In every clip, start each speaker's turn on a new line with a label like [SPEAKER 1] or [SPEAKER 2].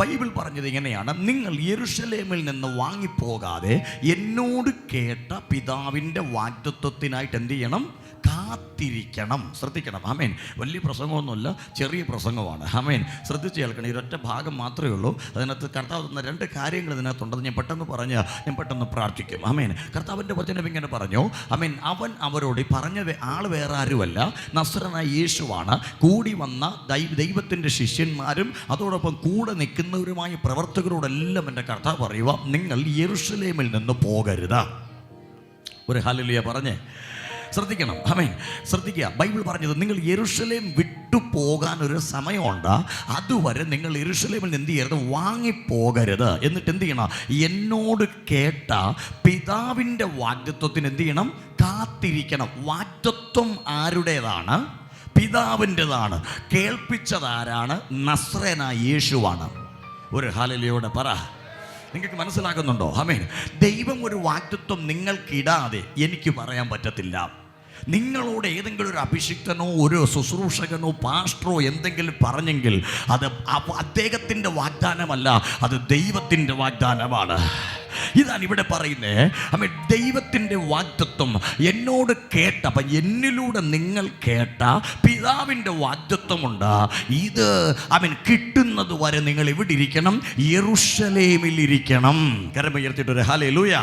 [SPEAKER 1] Bible പറഞ്ഞത് ഇങ്ങനെയാണ്: നിങ്ങൾ യെരൂശലേമിൽ നിന്ന് വാങ്ങിപ്പോകാതെ എന്നോട് കേട്ട പിതാവിൻ്റെ വാഗ്ദത്വത്തിനായിട്ട് എന്ത് ചെയ്യണം? കാത്തിരിക്കണം. ശ്രദ്ധിക്കണം. ആമേൻ. വലിയ പ്രസംഗമൊന്നുമില്ല, ചെറിയ പ്രസംഗമാണ്. ആമേൻ. ശ്രദ്ധിച്ച് കേൾക്കണം. ഒരൊറ്റ ഭാഗം മാത്രമേ ഉള്ളൂ. അതിനകത്ത് കർത്താവ് തന്ന രണ്ട് കാര്യങ്ങൾ ഇതിനകത്തുണ്ടെന്ന് ഞാൻ പെട്ടെന്ന് പ്രാർത്ഥിക്കും. ആമേൻ. കർത്താവിൻ്റെ വചനം ഇങ്ങനെ പറഞ്ഞു. ആമേൻ. അവൻ അവരോട് പറഞ്ഞ ആൾ വേറെ ആരുമല്ല, നസ്രനായ യേശുവാണ്. കൂടി വന്ന ദൈവത്തിൻ്റെ ശിഷ്യന്മാരും അതോടൊപ്പം കൂടെ നിൽക്കുന്നവരുമായ പ്രവർത്തകരോടെല്ലാം എൻ്റെ കർത്താവ് പറയുക: നിങ്ങൾ യെരൂശലേമിൽ നിന്ന് പോകരുത്. ഒരു ഹല്ലേലൂയ പറഞ്ഞേ. ശ്രദ്ധിക്കണം. ആമേൻ. ശ്രദ്ധിക്കുക. ബൈബിൾ പറഞ്ഞത് നിങ്ങൾ യെരൂശലേം വിട്ടു പോകാൻ ഒരു സമയമുണ്ട്. അതുവരെ നിങ്ങൾ യെരൂശലേമിൽ എന്ത് ചെയ്യരുത്? വാങ്ങിപ്പോകരുത്. എന്നിട്ട് എന്ത് ചെയ്യണം? എന്നോട് കേട്ട പിതാവിൻ്റെ വാഗ്ദത്വത്തിന് എന്ത് ചെയ്യണം? കാത്തിരിക്കണം. വാഗ്ദത്വം ആരുടേതാണ്? പിതാവിൻ്റെതാണ്. കേൾപ്പിച്ചതാരാണ്? നസ്രേനായ യേശുവാണ്. ഒരു ഹല്ലേലൂയ പറ. നിങ്ങൾക്ക് മനസ്സിലാകുന്നുണ്ടോ? ആമേൻ. ദൈവം ഒരു വാഗ്ദത്വം നിങ്ങൾക്കിടാതെ എനിക്ക് പറയാൻ പറ്റത്തില്ല. നിങ്ങളോട് ഏതെങ്കിലും ഒരു അഭിഷിക്തനോ ഒരു ശുശ്രൂഷകനോ പാസ്റ്ററോ എന്തെങ്കിലും പറഞ്ഞെങ്കിൽ അത് അദ്ദേഹത്തിൻ്റെ വാഗ്ദാനമല്ല, അത് ദൈവത്തിൻ്റെ വാഗ്ദാനമാണ്. ഇതാണ് ഇവിടെ പറയുന്നത്. ആമേൻ. ദൈവത്തിൻ്റെ വാഗ്ദത്വം എന്നോട് കേട്ട, അപ്പം എന്നിലൂടെ നിങ്ങൾ കേട്ട പിതാവിൻ്റെ വാഗ്ദത്വമുണ്ട്. ഇത് ആമേൻ കിട്ടുന്നത് വരെ നിങ്ങൾ എവിടെ ഇരിക്കണം? യെരൂശലേമിൽ ഇരിക്കണം. കരം ഉയർത്തിയിട്ടൊരു ഹല്ലേലൂയ.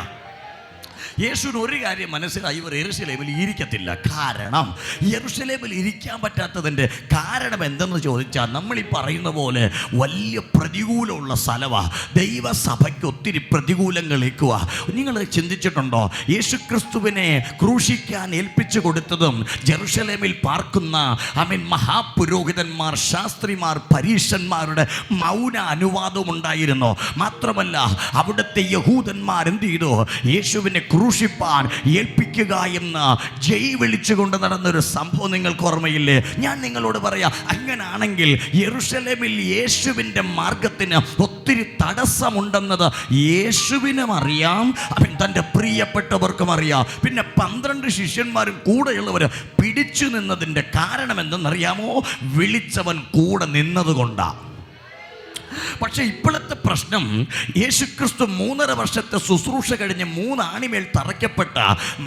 [SPEAKER 1] യേശുവിന് ഒരു കാര്യം മനസ്സിലായി: ഇവർ യെരൂശലേമിൽ ഇരിക്കത്തില്ല. കാരണം യെരൂശലേമിൽ ഇരിക്കാൻ പറ്റാത്തതിൻ്റെ കാരണം എന്തെന്ന് ചോദിച്ചാൽ, നമ്മൾ ഈ പറയുന്ന പോലെ വലിയ പ്രതികൂലമുള്ള സ്ഥലമാണ്. ദൈവസഭയ്ക്ക് ഒത്തിരി പ്രതികൂലങ്ങൾ ഏൽക്കുക. നിങ്ങൾ ചിന്തിച്ചിട്ടുണ്ടോ? യേശുക്രിസ്തുവിനെ ക്രൂശിക്കാൻ ഏൽപ്പിച്ചു കൊടുത്തതും യെരൂശലേമിൽ പാർക്കുന്ന ആമേൻ മഹാപുരോഹിതന്മാർ, ശാസ്ത്രിമാർ, പരീശന്മാരുടെ മൗന അനുവാദവും ഉണ്ടായിരുന്നു. മാത്രമല്ല അവിടുത്തെ യഹൂദന്മാർ എന്ത് ചെയ്തു? യേശുവിനെ ക്രൂശിപ്പാൻ ഏൽപ്പിക്കുക എന്ന് ജയ് വിളിച്ചുകൊണ്ട് നടന്നൊരു സംഭവം നിങ്ങൾക്ക് ഓർമ്മയില്ലേ? ഞാൻ നിങ്ങളോട് പറയാം, അങ്ങനാണെങ്കിൽ യെരൂശലേമിൽ യേശുവിൻ്റെ മാർഗത്തിന് ഒത്തിരി തടസ്സമുണ്ടെന്നത് യേശുവിനും അറിയാം, അവൻ തൻ്റെ പ്രിയപ്പെട്ടവർക്കും അറിയാം. പിന്നെ 12 ശിഷ്യന്മാരും കൂടെയുള്ളവർ പിടിച്ചു നിന്നതിൻ്റെ കാരണം എന്തെന്നറിയാമോ? വിളിച്ചവൻ കൂടെ നിന്നതുകൊണ്ടാണ്. പക്ഷേ ഇപ്പോഴത്തെ പ്രശ്നം, യേശുക്രിസ്തു 3.5 വർഷത്തെ ശുശ്രൂഷ കഴിഞ്ഞ് 3 ആണിമേൽ തറയ്ക്കപ്പെട്ട,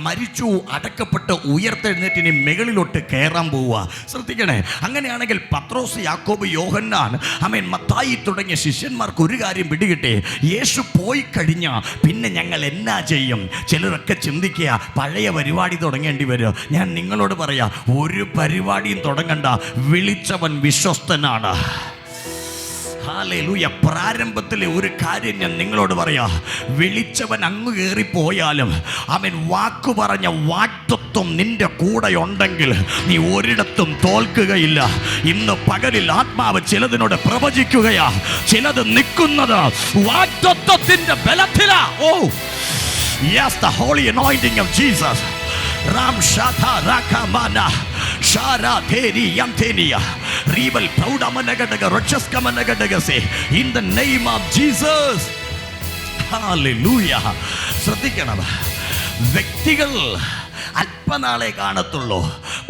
[SPEAKER 1] മരിച്ചു, അടക്കപ്പെട്ട്, ഉയർത്തെഴുന്നേറ്റിനി മുകളിലോട്ട് കയറാൻ പോവുക. ശ്രദ്ധിക്കണേ. അങ്ങനെയാണെങ്കിൽ പത്രോസ്, യാക്കോബ്, യോഹന്നാൻ, ആമേൻ, മത്തായി തുടങ്ങിയ ശിഷ്യന്മാർക്ക് ഒരു കാര്യം പിടികിട്ടെ: യേശു പോയി കഴിഞ്ഞാൽ പിന്നെ ഞങ്ങൾ എന്നാ ചെയ്യും? ചിലരൊക്കെ ചിന്തിക്കുക പഴയ പരിപാടി തുടങ്ങേണ്ടി വരും. ഞാൻ നിങ്ങളോട് പറയാം, ഒരു പരിപാടിയും തുടങ്ങണ്ട. വിളിച്ചവൻ വിശ്വസ്തനാണ്. ഹല്ലേലൂയ. പ്രാരംഭത്തിലെ ഒരു കാര്യം ഞാൻ നിങ്ങളോട് പറയാം: വിളിച്ചവൻ അങ്ങ് കയറിപ്പോയാലും അവൻ വാക്കു പറഞ്ഞ വാഗ്ദത്വം നിന്റെ കൂടെ ഉണ്ടെങ്കിൽ നീ ഒരിടത്തും തോൽക്കുകയില്ല. ഇന്ന് പകലിൽ ആത്മാവ് ചിലതിനോട് പ്രവചിക്കുകയാ. ചിലത് നിൽക്കുന്നത് വാഗ്ദത്വത്തിന്റെ ബലത്തിലാ. Oh yes, the holy anointing of Jesus. റാം ഷാഥ രാഖമന ഷാരാ തേരി യംതേനിയ റീബൽ പ്രൗഡമനഗഡഗ റക്ഷസ്കമനഗഡഗസേ in the name of Jesus. Hallelujah. ശ്രദ്ധിക്കണം. വ്യക്തികൾ അല്പനാളെ കാണത്തുള്ളൂ,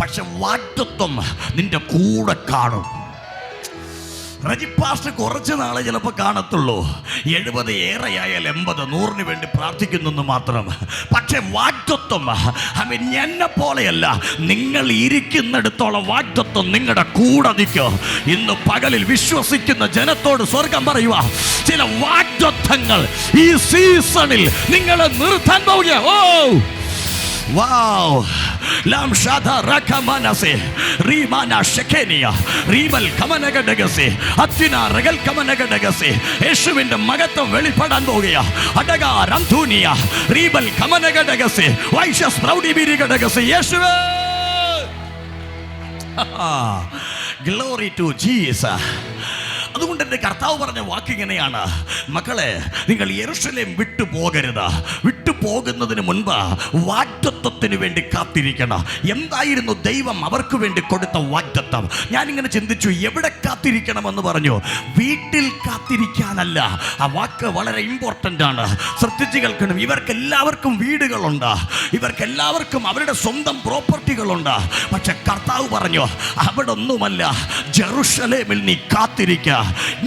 [SPEAKER 1] പക്ഷെ വാഗ്ദത്വം നിന്റെ കൂടെ കാണും. റജിപ്പാസ്റ്റ് കുറച്ച് നാളെ ചിലപ്പോൾ കാണത്തുള്ളൂ. 70 ഏറെയായാൽ 80, 100 വേണ്ടി പ്രാർത്ഥിക്കുന്നു മാത്രം. പക്ഷെ വാഗ്ദത്വം അവൻ എന്നെ പോലെയല്ല. നിങ്ങൾ ഇരിക്കുന്നിടത്തോളം വാഗ്ദത്വം നിങ്ങളുടെ കൂടെ നിൽക്കും. ഇന്ന് പകലിൽ വിശ്വസിക്കുന്ന ജനത്തോട് സ്വർഗം പറയുക: ചില വാഗ്ദത്വങ്ങൾ ഈ സീസണിൽ നിങ്ങളെ നിർത്താൻ പോവുക. ഓ വാവ്. ലാം ഷാദ റഖമനസേ റീമാന ഷെകേനിയ റീബൽ കമനഗഡഗസേ അത്തിന റഗൽ കമനഗഡഗസേ. യേശുവിന്റെ മഹത്വം വെളിപ്പെടാൻ പോകുക. അടഗ റംധൂനിയ റീബൽ കമനഗഡഗസേ വൈശസ് പ്രൗഡി ബിരിഗഡഗസേ. യേശുവേ, ഗ്ലോറി ടു ജീസസ്. അതുകൊണ്ട് എൻ്റെ കർത്താവ് പറഞ്ഞ വാക്കിങ്ങനെയാണ്: മക്കളെ, നിങ്ങൾ യെരൂശലേം വിട്ടു പോകരുത്. വിട്ടു പോകുന്നതിന് മുൻപ് വാഗ്ദത്വം വാഗ്ദത്തത്തിന് വേണ്ടി കാത്തിരിക്കണം. എന്തായിരുന്നു ദൈവം അവർക്ക് വേണ്ടി കൊടുത്ത വാഗ്ദത്തം? ഞാനിങ്ങനെ ചിന്തിച്ചു, എവിടെ കാത്തിരിക്കണമെന്ന് പറഞ്ഞു. വീട്ടിൽ കാത്തിരിക്കാനല്ല. ആ വാക്ക് വളരെ ഇമ്പോർട്ടൻ്റ് ആണ്. ശ്രദ്ധിച്ച് കേൾക്കണം. ഇവർക്കെല്ലാവർക്കും വീടുകളുണ്ട്, ഇവർക്കെല്ലാവർക്കും അവരുടെ സ്വന്തം പ്രോപ്പർട്ടികളുണ്ട്. പക്ഷെ കർത്താവ് പറഞ്ഞു, അവിടെ ഒന്നുമല്ല, ജെറുസലേമിൽ നീ കാത്തിരിക്കുക.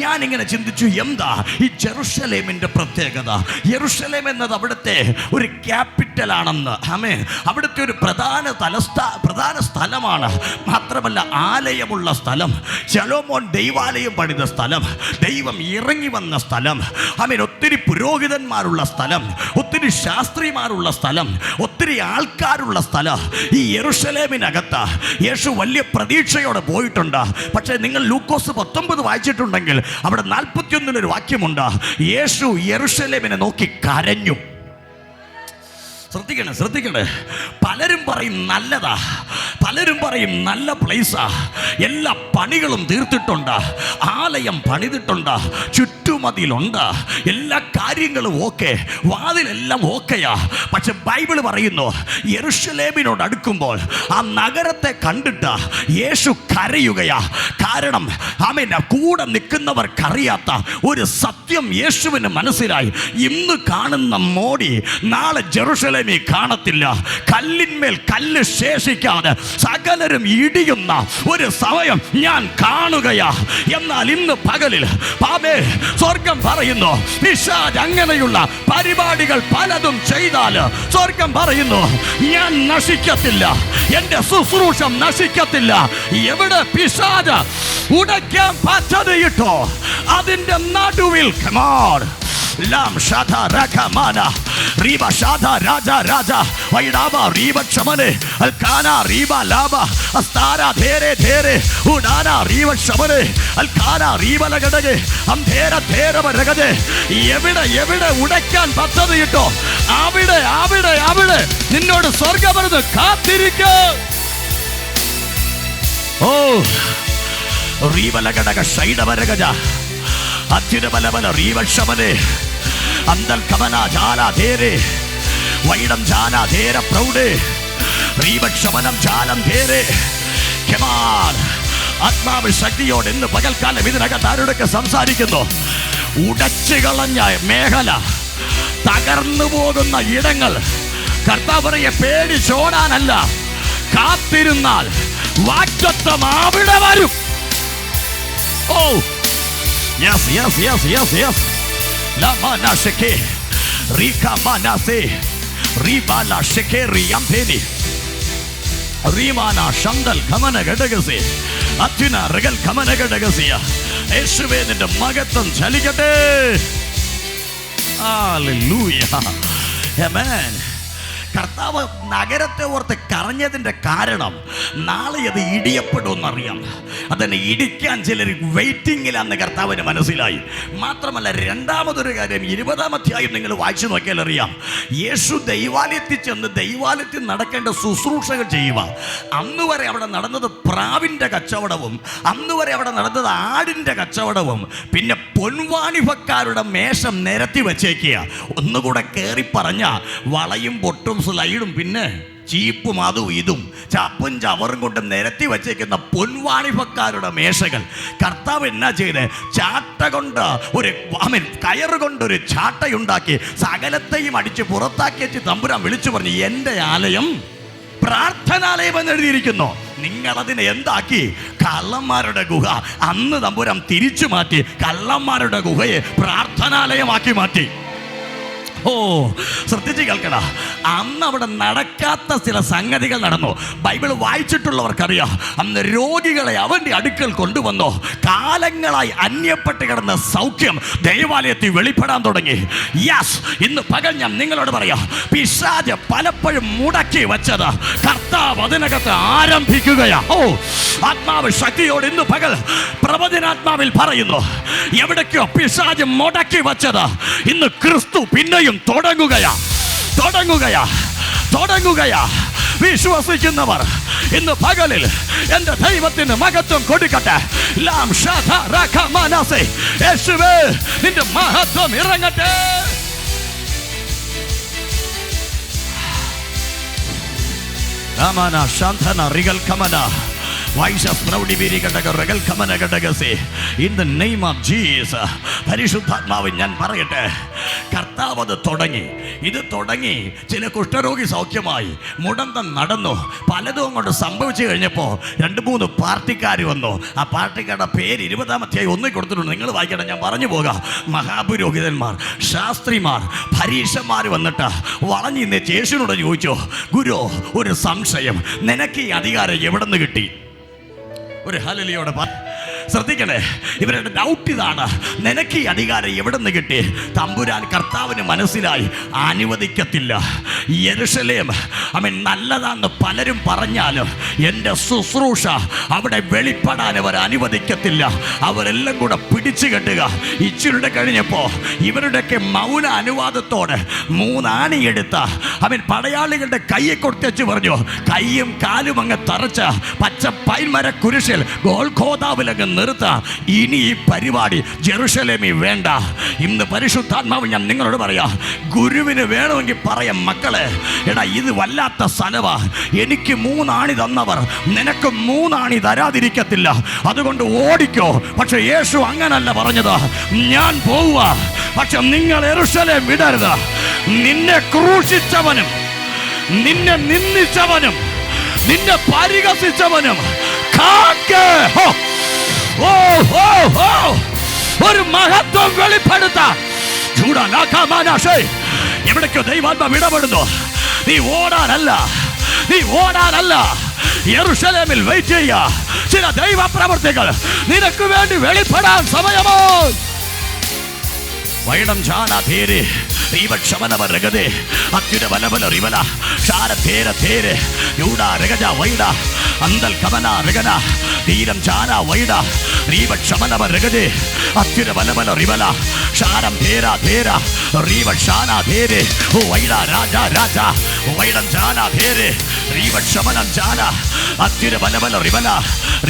[SPEAKER 1] ഞാനിങ്ങനെ ചിന്തിച്ചു, എന്താ ഈ ജെറുസലേമിൻ്റെ പ്രത്യേകത? യെരുശലേം എന്നത് അവിടുത്തെ ഒരു ക്യാപിറ്റൽ ആണെന്ന്. ആമേൻ. അവിടുത്തെ ഒരു പ്രധാന സ്ഥലമാണ്. മാത്രമല്ല ആലയമുള്ള സ്ഥലം, ശലോമോൻ ദൈവാലയം പണിത സ്ഥലം, ദൈവം ഇറങ്ങി വന്ന സ്ഥലം. ആമേൻ. ഒത്തിരി പുരോഹിതന്മാരുള്ള സ്ഥലം, ഒത്തിരി ശാസ്ത്രിമാരുള്ള സ്ഥലം, ഒത്തിരി ആൾക്കാരുള്ള സ്ഥലം. ഈ യെരുശലേമിനകത്ത് യേശു വലിയ പ്രതീക്ഷയോടെ പോയിട്ടുണ്ട്. പക്ഷേ നിങ്ങൾ ലൂക്കോസ് 19 വായിച്ചിട്ടുണ്ടെങ്കിൽ അവിടെ 41 ഒരു വാക്യമുണ്ട്. യേശു യെരുശലേമിനെ നോക്കി കരഞ്ഞു. ശ്രദ്ധിക്കണേ. പലരും പറയും നല്ലതാ, പലരും പറയും നല്ല പ്ലേസാ, എല്ലാ പണികളും തീർത്തിട്ടുണ്ട്, ആലയം പണിതിട്ടുണ്ട്, ചുറ്റുമതിലുണ്ട്, എല്ലാ കാര്യങ്ങളും ഓക്കെ, വാതിലെല്ലാം ഓക്കെയാ. പക്ഷെ ബൈബിൾ പറയുന്നു, യെരുശലേമിനോട് അടുക്കുമ്പോൾ ആ നഗരത്തെ കണ്ടിട്ട് യേശു കരയുകയാ. കാരണം ആമേൻ, കൂടെ നിൽക്കുന്നവർക്കറിയാത്ത ഒരു സത്യം യേശുവിന് മനസ്സിലായി. ഇന്ന് കാണുന്ന മോടി നാളെ ജെറുസലേം കാണത്തില്ല. കല്ലിന്മേൽ കല്ല് ശേഷിക്കാതെ സകലരും ഇടിയുന്ന ഒരു സമയം ഞാൻ കാണുകയാ. എന്നാൽ ഇന്ന് പകലിൽ സ്വർഗം പറയുന്നു, പിശാച് അങ്ങനെയുള്ള പരിപാടികൾ പലതും ചെയ്താൽ സ്വർഗം പറയുന്നു, ഞാൻ നശിക്കത്തില്ല, എന്റെ ശുശ്രൂഷ നശിക്കത്തില്ല. എവിടെ പിശാച് ഉടയ്ക്കാൻ പദ്ധതിയിട്ടോ അതിന്റെ നടുവിൽ Lam Shata Rakamana Riba Shata Raja Raja Vaidaba Riba Chamane Alkana Riba Laba Astara Dhere Dhere Udana Riba Chamane Alkana Riba Lagade Amthera Thera Ragade Evida Udakan Patadito Avide Ninoda Sorga Barada Katirika Oh Riba Lagadaga Shaida Baragaja Atirabala Riva Shamane Andal Kamana Jala Dere Vaidam Jana Dera Proude Riva Shamanam Jalam Dere Kemal ആത്മാവ് ശക്തിയോടെ ഇന്ന് പകൽക്കാലം ഇതിനകത്താരോടൊക്കെ സംസാരിക്കുന്നു. ഉടച്ചുകളഞ്ഞ മേഖല, തകർന്നു പോകുന്ന ഇടങ്ങൾ, കർത്താവ് പറയെ പേടിച്ചോടാനല്ല, കാത്തിരുന്നാൽ വാഗ്ദത്തം അവിടെ വരും. ഓ Yes. La mana sheke, rika mana se, riba la sheke riyampeni, rimana shandal kamana gadagase, atina regal kamana gadagasiya. യേശുവേ നിന്റെ മഹത്വം ചലിക്കട്ടെ. Hallelujah. Amen. കർത്താവ് നഗരത്തെ ഓർത്ത് കരഞ്ഞതിൻ്റെ കാരണം നാളെ അത് ഇടിയപ്പെടുമെന്നറിയാം. അതിനെ ഇടിക്കാൻ ചിലർ വെയിറ്റിങ്ങിലാന്ന് കർത്താവിന് മനസ്സിലായി. മാത്രമല്ല, രണ്ടാമതൊരു കാര്യം 20-ാം അധ്യായം നിങ്ങൾ വായിച്ചു നോക്കിയാൽ അറിയാം. യേശു ദൈവാലയത്തിൽ ചെന്ന് ദൈവാലയത്തിൽ നടക്കേണ്ട ശുശ്രൂഷകൾ ചെയ്യുക. അന്ന് വരെ അവിടെ നടന്നത് പ്രാവിൻ്റെ കച്ചവടവും, അന്ന് വരെ അവിടെ നടന്നത് ആടിൻ്റെ കച്ചവടവും, പിന്നെ പൊൻവാണിഭക്കാരുടെ മേശം നിരത്തി വെച്ചേക്കുക. ഒന്നുകൂടെ കയറി പറഞ്ഞ വളയും പൊട്ടും സ്ലൈഡും പിന്നെ ചീപ്പും അതും ഇതും ചപ്പും ചവറും കൊണ്ട് നിരത്തി വച്ചേക്കുന്ന പൊൻവാണിഭക്കാരുടെ മേശകൾ കർത്താവ് എന്നാ ചെയ്ത്, ചാട്ട കൊണ്ട് കയറ് കൊണ്ടൊരു ചാട്ടയുണ്ടാക്കി സകലത്തെയും അടിച്ച് പുറത്താക്കി വെച്ച് തമ്പുരാൻ വിളിച്ചു പറഞ്ഞു, എൻ്റെ ആലയം പ്രാർത്ഥനാലയം എന്ന് എഴുതിയിരിക്കുന്നു. നിങ്ങളതിനെ എന്താക്കി? കള്ളന്മാരുടെ ഗുഹ. അന്ന് തമ്പുരാൻ തിരിച്ചു മാറ്റി, കള്ളന്മാരുടെ ഗുഹയെ പ്രാർത്ഥനാലയമാക്കി മാറ്റി. ഓ, ശ്രദ്ധിച്ച് കേൾക്കണം. അന്ന് അവിടെ നടക്കാത്ത ചില സംഗതികൾ നടന്നു. ബൈബിൾ വായിച്ചിട്ടുള്ളവർക്കറിയാം. അന്ന് രോഗികളെ അവൻ്റെ അടുക്കൽ കൊണ്ടുവന്നു. കാലങ്ങളായി അന്യപ്പെട്ട് കിടന്ന സൗഖ്യം ദൈവാലയത്തിൽ വെളിപ്പെടാൻ തുടങ്ങി. യെസ്, ഇന്ന് പകൽ ഞാൻ നിങ്ങളോട് പറയാം, പിശാച് പലപ്പോഴും മുടക്കി വെച്ചത് കർത്താവ് അതിനകത്ത് ആരംഭിക്കുകയാ. ഓ, ആത്മാവ് ശക്തിയോട് ഇന്ന് പകൽ പ്രവചനാത്മാവിൽ പറയുന്നു, എവിടേക്കോ പിശാച് മുടക്കി വെച്ചത് ഇന്ന് ക്രിസ്തു പിന്നെയും തുടങ്ങുകയാ. വിശ്വസിക്കുന്നവർ ഇന്ന് പകലിൽ എന്റെ ദൈവത്തിന് മഹത്വം കൊടുക്കട്ടെ. ലാം ഷാഥ റഖമനസേ, യേശുവേ നിന്റെ മഹത്വം ഇറങ്ങട്ടെ. Amana Shantana Regal Kamana. In the name of Jesus. പരിശുദ്ധാത്മാവ് ഞാൻ പറയട്ടെ, കർത്താവ് അത് തുടങ്ങി. ഇത് തുടങ്ങി ചില കുഷ്ഠരോഗി സൗഖ്യമായി, മുടന്തം നടന്നു, പലതും അങ്ങോട്ട് സംഭവിച്ചു കഴിഞ്ഞപ്പോൾ 2-3 പാർട്ടിക്കാർ വന്നു. ആ പാർട്ടിക്കാരുടെ പേര് 20-ാം അധ്യായം 1 കൊടുത്തിട്ടുണ്ട്. നിങ്ങൾ വായിക്കട്ടെ, ഞാൻ പറഞ്ഞു പോകാം. മഹാപുരോഹിതന്മാർ, ശാസ്ത്രിമാർ, പരീക്ഷന്മാർ വന്നിട്ട് വളഞ്ഞു നിന്ന് യേശുവിനോട് ചോദിച്ചു, ഗുരു ഒരു സംശയം, നിനക്ക് ഈ അധികാരം എവിടെ നിന്ന് കിട്ടി? ഒരു ഹല്ലേലൂയയോടെ ശ്രദ്ധിക്കണേ, ഇവരുടെ ഡൗട്ട് ഇതാണ്, നിനക്ക് ഈ അധികാരം എവിടെ നിന്ന് കിട്ടി? തമ്പുരാൻ കർത്താവിന് മനസ്സിലായി, അനുവദിക്കത്തില്ല. യെരുശലേം നല്ലതാണെന്ന് പലരും പറഞ്ഞാലും എൻ്റെ ശുശ്രൂഷ അവിടെ വെളിപ്പെടാൻ അവർ അനുവദിക്കത്തില്ല. അവരെല്ലാം കൂടെ പിടിച്ചു കെട്ടുക. ഇച്ചിരുടെ കഴിഞ്ഞപ്പോൾ ഇവരുടെയൊക്കെ മൗന അനുവാദത്തോടെ 3 ആണിയെടുത്ത പടയാളികളുടെ കയ്യെ കൊടുത്തേച്ച് പറഞ്ഞു, കയ്യും കാലും അങ്ങ് തറച്ച പച്ച പൈൻമര കുരിശിൽ ഗോൽഗോഥാവിലങ്ങ് നിർത്ത. ഇനി ഈ പരിപാടി ജെറുസലേമിൽ വേണ്ട. ഇന്ന് പരിശുദ്ധാത്മാവ് ഞാൻ നിങ്ങളോട് പറയാം, ഗുരുവിന് വേണമെങ്കിൽ പറയാം, മക്കളെ എടാ ഇത് വല്ലാത്ത സ്ഥലവാ, എനിക്ക് 3 ആണി തന്നവർ നിനക്ക് 3 ആണി തരാതിരിക്കത്തില്ല, അതുകൊണ്ട് ഓടിക്കോ. പക്ഷെ യേശു അങ്ങനല്ല പറഞ്ഞത്, ഞാൻ പോവുക, പക്ഷെ നിങ്ങൾ യെരൂശലേം വിടരുത്. നിന്നെ ക്രൂശിച്ചവനും നിന്നെ നിന്ദിച്ചവനും നിന്നെ പരിഹസിച്ചവനും ഒരു മഹത്വം വെളിപ്പെടുത്താൻ എവിടേക്കോ ദൈവാത്മാവ് ഇടപെടുന്നു. നീ ഓടാനല്ല, യെരൂശലേമിൽ വെയിറ്റ് ചെയ്യുക. ചില ദൈവ പ്രവർത്തികൾ നിനക്ക് വേണ്ടി വെളിപ്പെടാൻ സമയമോ. വൈഡം ചാന തേര് റീവക്ഷമനവ രഗതേ അത്യുര വലവല റിവല ഷാര തേര തേര് യൂഡ രഗജ വൈഡ അന്തൽ കമന രഗന തീരം ചാന വൈഡ റീവക്ഷമനവ രഗതേ അത്യുര വലവല റിവല ഷാരം തേര തേര റീവക്ഷാന തേര് വൈഡ രാജ രാജ വൈഡം ചാന തേര് റീവക്ഷമനം ചാന അത്യുര വലവല റിവല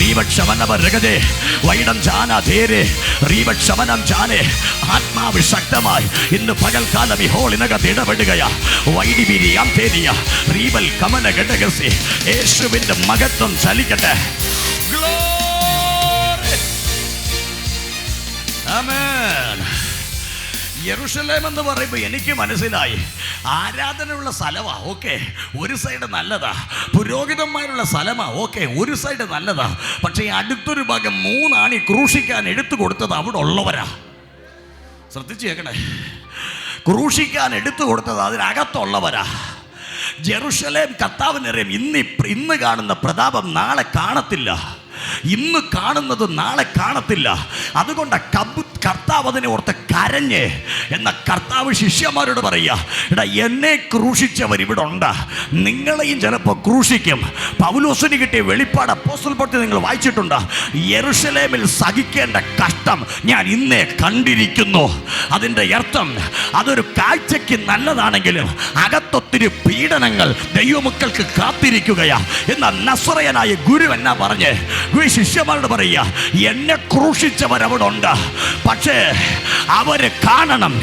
[SPEAKER 1] റീവക്ഷമനവ രഗതേ വൈഡം ചാന തേര് റീവക്ഷമനം ചാനെ. ആത്മാവ് ശക്തമായി ഇന്ന് പകൽക്കാലം ഈ ഹോളിനകത്ത് ഇടപെടുകയാ. വൈഡിബിരി അംതേനിയ റീബൽ കമന ഘടകസി യേശുവിന്റെ മഹത്വം ചലിക്കട്ടെ. ആമേൻ. യെരൂശലേം എന്ന് പറയുമ്പോൾ എനിക്ക് മനസ്സിലായി, ആരാധനയുള്ള സ്ഥലമാ, ഓക്കെ, ഒരു സൈഡ് നല്ലതാ. പുരോഹിതന്മാരുള്ള സ്ഥലമാ, ഓക്കെ, ഒരു സൈഡ് നല്ലതാ. പക്ഷേ അടുത്തൊരു ഭാഗം 3 ആണി ക്രൂശിക്കാൻ എടുത്തു കൊടുത്തത് അവിടെ ഉള്ളവരാ. ശ്രദ്ധിച്ചു കേൾക്കണേ, ക്രൂശിക്കാൻ എടുത്തു കൊടുത്തത് അതിനകത്തുള്ളവരാ. ജെറുസലേം കർത്താവിനറിയാം, ഇന്ന് കാണുന്ന പ്രതാപം നാളെ കാണത്തില്ല, ഇന്ന് കാണുന്നത് നാളെ കാണത്തില്ല. അതുകൊണ്ട് കർത്താവ് അതിനെ ഓർത്ത് കരഞ്ഞ്. എന്ന കർത്താവ് ശിഷ്യന്മാരോട് പറയുക, എടാ എന്നെ ക്രൂശിച്ചവർ ഇവിടെ ഉണ്ട്, നിങ്ങളെയും ചിലപ്പോൾ ക്രൂശിക്കും. പൗലോസിന് കിട്ടിയ വെളിപ്പാട് അപ്പോസ്തല പ്രവൃത്തി നിങ്ങൾ വായിച്ചിട്ടുണ്ട്. യെരൂശലേമിൽ സഹിക്കേണ്ട കഷ്ടം ഞാൻ ഇന്നേ കണ്ടിരിക്കുന്നു. അതിൻ്റെ അർത്ഥം അതൊരു കാഴ്ചയ്ക്ക് നല്ലതാണെങ്കിലും അകത്തൊത്തിരി പീഡനങ്ങൾ ദൈവമക്കൾക്ക് കാത്തിരിക്കുകയാ. എന്നാൽ നസറയനായ ഗുരു എന്നാ പറഞ്ഞ് ശിഷ്യന്മാരോട് പറയുക, എന്നെ ക്രൂശിച്ചവർ അവിടെ ഉണ്ട്, പക്ഷേ അവര് കാണണം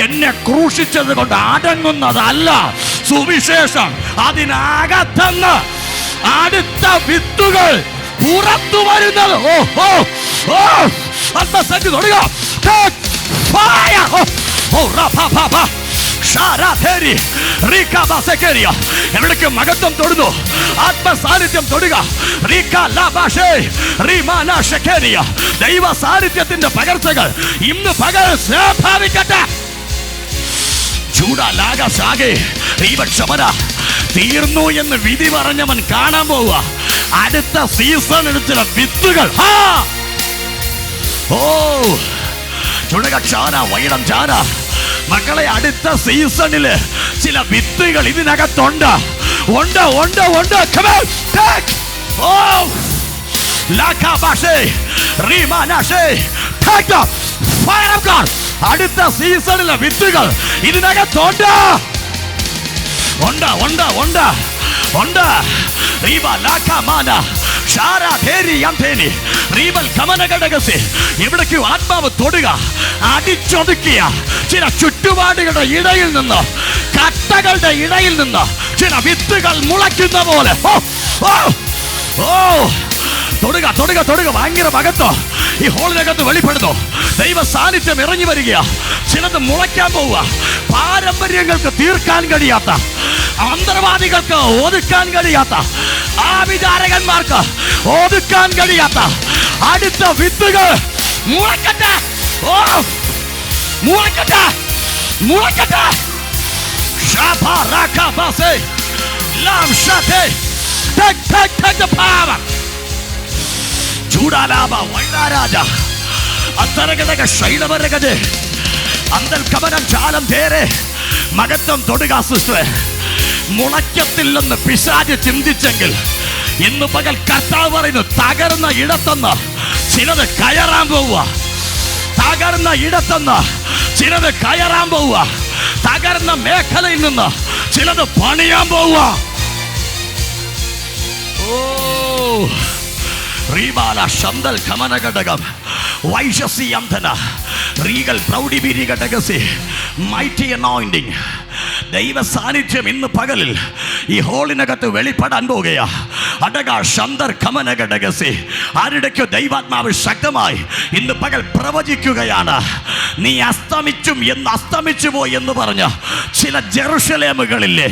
[SPEAKER 1] എന്നെ ക്രൂശിച്ചത് കൊണ്ട് അടങ്ങുന്നതല്ല സുവിശേഷം. അതിനകത്തുനിന്ന് അടുത്ത വിത്തുകൾ പുറത്തു വരുന്നത്. എവിടേക്ക് മഹത്വം തൊടുന്നു, ആത്മസാന്നിധ്യം തൊടുക. ദൈവ സാന്നിധ്യത്തിന്റെ പകർച്ചകൾ ഇന്ന് പകൽ സ്വാഭാവിക്കട്ടെ. തീർന്നു എന്ന് വിധി പറഞ്ഞവൻ കാണാൻ പോവുക. അടുത്ത സീസണിൽ ചില വിത്തുകൾ. ചുടകക്ഷാന വൈഡം ചാന മക്കളെ, അടുത്ത സീസണില് ചില വിത്തുകൾ ഇതിനകത്തുണ്ട്. ഉണ്ട് ഉണ്ട് ഉണ്ട്. അടുത്ത സീസണിലെ വിത്തുകൾ ഇതിനകത്തുണ്ട്. ഉണ്ട് ഉണ്ട് ഉണ്ട് ഉണ്ട്. എവിടേക്കും ആത്മാവ് തൊടുക. അടിച്ചൊതുക്കിയ ചില ചുറ്റുപാടുകളുടെ ഇടയിൽ നിന്ന്, കട്ടകളുടെ ഇടയിൽ നിന്ന്, ചില വിത്തുകൾ മുളയ്ക്കുന്ന പോലെ. തൊടുക തൊടുക തൊടുക. ഭയങ്കര മകത്വം ഈ ഹോളിനകത്ത് വെളിപ്പെടുന്നു. ദൈവ സാന്നിധ്യം ഇറങ്ങി വരിക. ചിലത് മുളയ്ക്കാൻ പോവുക. പാരമ്പര്യങ്ങൾക്ക് തീർക്കാൻ കഴിയാത്ത, അന്തർവാദികൾക്ക് ഒതുക്കാൻ കഴിയാത്ത, ആവിചാരകന്മാർക്ക് ഒതുക്കാൻ കഴിയാത്ത അടുത്ത വിത്തുകൾ മുളയ്ക്കട്ടെ. മുളയ്ക്കട്ടെ, മുളയ്ക്കട്ടെ. Take the power. ചൂടാലാഭ വൈനാരാജ അത്തരകടക ശൈലവരകജ് അന്തൽ കമനം ചാലം തേരെ. മകത്വം തൊടുക സിസ്റ്റർ. മുളയ്ക്കത്തില്ലെന്ന് പിശാച് ചിന്തിച്ചെങ്കിൽ ഇന്ന് പകൽ കർത്താവ് പറയുന്നു, തകർന്ന ഇടത്തുനിന്ന് ചിലത് കയറാൻ പോവുക. തകർന്ന ഇടത്തുനിന്ന് ചിലത് കയറാൻ പോവുക. തകർന്ന മേഖലയിൽ നിന്ന് ചിലത് പണിയാൻ പോവുക. റീബാല ശന്തൽ കമനഘടകം വൈശസി അന്ധന റീഗൽ പ്രൗഢിബിരി ഘടകസി മൈറ്റി അനോയിന്റിംഗ്. ദൈവ സാന്നിധ്യം ഇന്ന് പകലിൽ ഈ ഹോളിനകത്ത് വെളിപ്പെടാൻ പോകുകയാ. അടക ശന്തർ കമന ഘടകസി. ആരുടെക്കോ ദൈവാത്മാവ് ശക്തമായി ഇന്ന് പകൽ പ്രവചിക്കുകയാണ്. നീ അസ്തമിച്ചു പോയി എന്ന് പറഞ്ഞ ചില ജെറുസലേമുകളില്ലേ,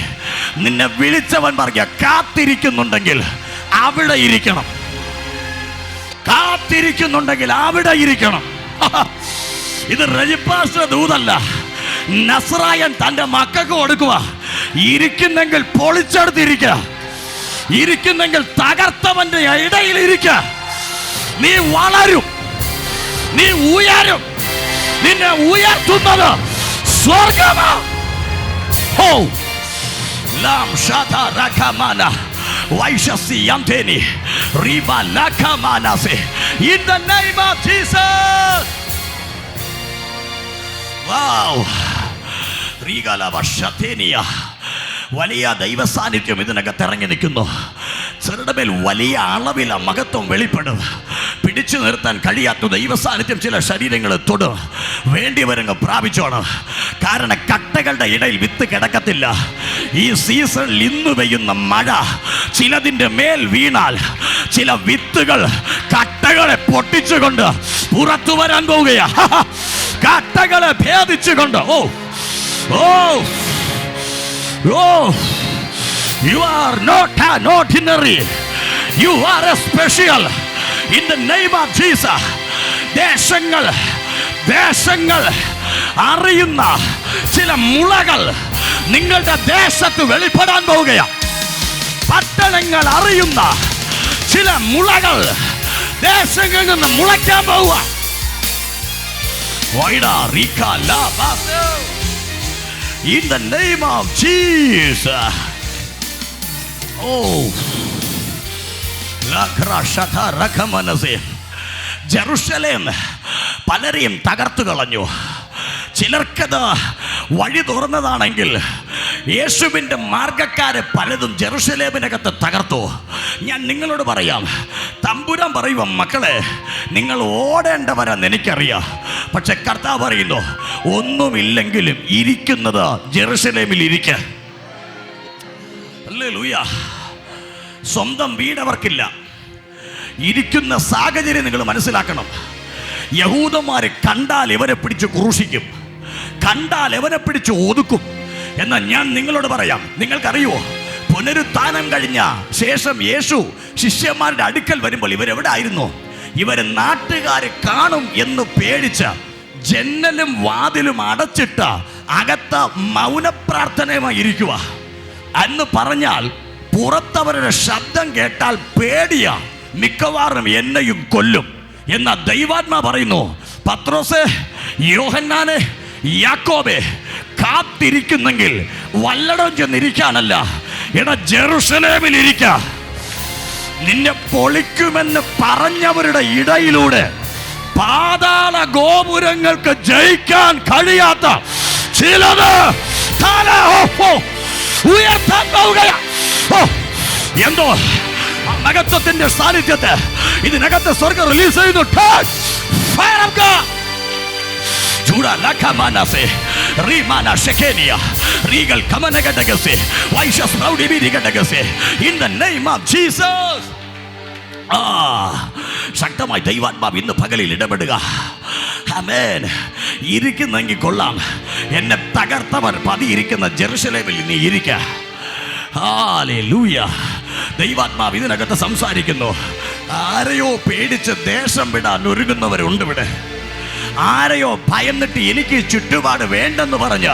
[SPEAKER 1] നിന്നെ വിളിച്ചവൻ പറഞ്ഞ കാത്തിരിക്കുന്നുണ്ടെങ്കിൽ അവിടെ ഇരിക്കണം. കാത്തിരിക്കുന്നുണ്ടെങ്കിൽ അവിടെ ഇരിക്കണം. ഇത് രജിപ്പാസ്റ്റർ ദൂതല്ല, നസ്രായൻ തന്റെ മക്കൾക്ക് കൊടുക്കുക. ഇരിക്കുന്നെങ്കിൽ പൊളിച്ചെടുത്തിരിക്കുക. ഇരിക്കുന്നെങ്കിൽ തകർത്തവന്റെ ഇടയിൽ ഇരിക്കുക. നീ വളരും, നീ ഉയരും. നിന്നെ ഉയർത്തുന്നത് സ്വർഗമാണ്. In the name of Jesus. Wow. വലിയ ദൈവ സാന്നിധ്യം ഇതിനകത്ത് ഇറങ്ങി നിൽക്കുന്നു. ചെറുടെ മേൽ വലിയ അളവില മഹത്വം വെളിപ്പെടും. പിടിച്ചു നിർത്താൻ കഴിയാത്ത ദൈവ സാന്നിധ്യം ചില ശരീരങ്ങളെ തൊടും. വേണ്ടിവരങ്ങ് പ്രാപിച്ചോണം. കാരണം കട്ടകളുടെ ഇടയിൽ വിത്ത് കിടക്കത്തില്ല. ഈ സീസണിൽ ഇന്ന് പെയ്യുന്ന മഴ ചിലതിൻ്റെ മേൽ വീണാൽ ചില വിത്തുകൾ കട്ടകളെ പൊട്ടിച്ചുകൊണ്ട് പുറത്തു വരാൻ പോവുകയാ. കട്ടകളെ ഭേദിച്ചുകൊണ്ട്. You are not ordinary. You are a special. In the name of Jesus. ദേശങ്ങൾ അറിയുന്ന ചില മുളകൾ നിങ്ങളുടെ ദേശത്ത് വെളിപ്പെടാൻ പോവുകയാണ്. പട്ടണങ്ങൾ അറിയുന്ന ചില മുളകൾ ദേശങ്ങളിൽ നിന്ന് മുളയ്ക്കാൻ പോവുക. In the name of Jesus. Jerusalem പലരെയും തകർത്തു കളഞ്ഞു. ചിലർക്കത് വഴി തുറന്നതാണെങ്കിൽ യേശുവിൻ്റെ മാർഗക്കാരെ പലതും ജെറുസലേമിനകത്ത് തകർത്തു. ഞാൻ നിങ്ങളോട് പറയാം, തമ്പുരാൻ പറയുക, മക്കളെ നിങ്ങൾ ഓടേണ്ടവരെന്ന് എനിക്കറിയാം. പക്ഷെ കർത്താവ് പറയുന്നു, ഒന്നുമില്ലെങ്കിലും ഇരിക്കുന്നത് ജെറുസലേമിൽ ഇരിക്കുക. ഹല്ലേലൂയ. സ്വന്തം വീടവർക്കില്ല. ഇരിക്കുന്ന സാഹചര്യം നിങ്ങൾ മനസ്സിലാക്കണം. യഹൂദന്മാരെ കണ്ടാൽ ഇവരെ പിടിച്ച് ക്രൂശിക്കും, കണ്ടാൽ ഇവരെ പിടിച്ച് ഒതുക്കും. എന്നാൽ ഞാൻ നിങ്ങളോട് പറയാം, നിങ്ങൾക്കറിയുമോ, പുനരുത്ഥാനം കഴിഞ്ഞ ശേഷം യേശു ശിഷ്യന്മാരുടെ അടുക്കൽ വരുമ്പോൾ ഇവരെവിടെ ആയിരുന്നു? ഇവരെ നാട്ടുകാരെ കാണും എന്ന് പേടിച്ച് ജന്നലും വാതിലും അടച്ചിട്ട അകത്ത് മൗനപ്രാർത്ഥനയുമായി ഇരിക്കുക. എന്ന് പറഞ്ഞാൽ പുറത്തവരുടെ ശബ്ദം കേട്ടാൽ പേടിയാ, മിക്കവാറും എന്നെയും കൊല്ലും. എന്ന ദൈവാത്മാ പറയുന്നു, പത്രോസേ, യോഹന്നാനെ, യാക്കോബേ, കാത്തിരിക്കുന്നെങ്കിൽ വല്ലടം ചെന്നിരിക്കാനല്ല, ജെറുസലേമിൽ ഇരിക്ക. നിന്നെ പൊളിക്കുമെന്ന് പറഞ്ഞവരുടെ ഇടയിലൂടെ പാതാള ഗോപുരങ്ങൾക്ക് ജയിക്കാൻ കഴിയാത്ത ചിലത് ഉയർത്താൻ പോവുകയാ. എന്തോ മഹത്വത്തിന്റെ സാന്നിധ്യത്തെ ഇതിനകത്ത് സ്വർഗം റിലീസ് ചെയ്യുന്നു. Chura lakamanase, rimana shekenia, regal kamanagase, vaishas proudi birigadagase. In the name of Jesus. ശക്തമായി ദൈവാത്മാവ് ഇന്ന് പകലിൽ ഇടപെടുക. ആമേൻ. ഇരിക്കുന്നെങ്കിൽ കൊള്ളാം. എന്നെ തകർത്തവർ പതിയിരിക്കുന്ന ജെറുസലേമിൽ നീ ഇരിക്കുക. ഹല്ലേലൂയ. ദൈവാത്മാവ് ഇതിനകത്ത് സംസാരിക്കുന്നു. ആരെയോ പേടിച്ച് ദേശം വിടാൻ ഒരുങ്ങുന്നവരുണ്ട് ഇവിടെ. ആരെയോ ഭയന്നിട്ട് എനിക്ക് ചുറ്റുപാട് വേണ്ടെന്ന് പറഞ്ഞ്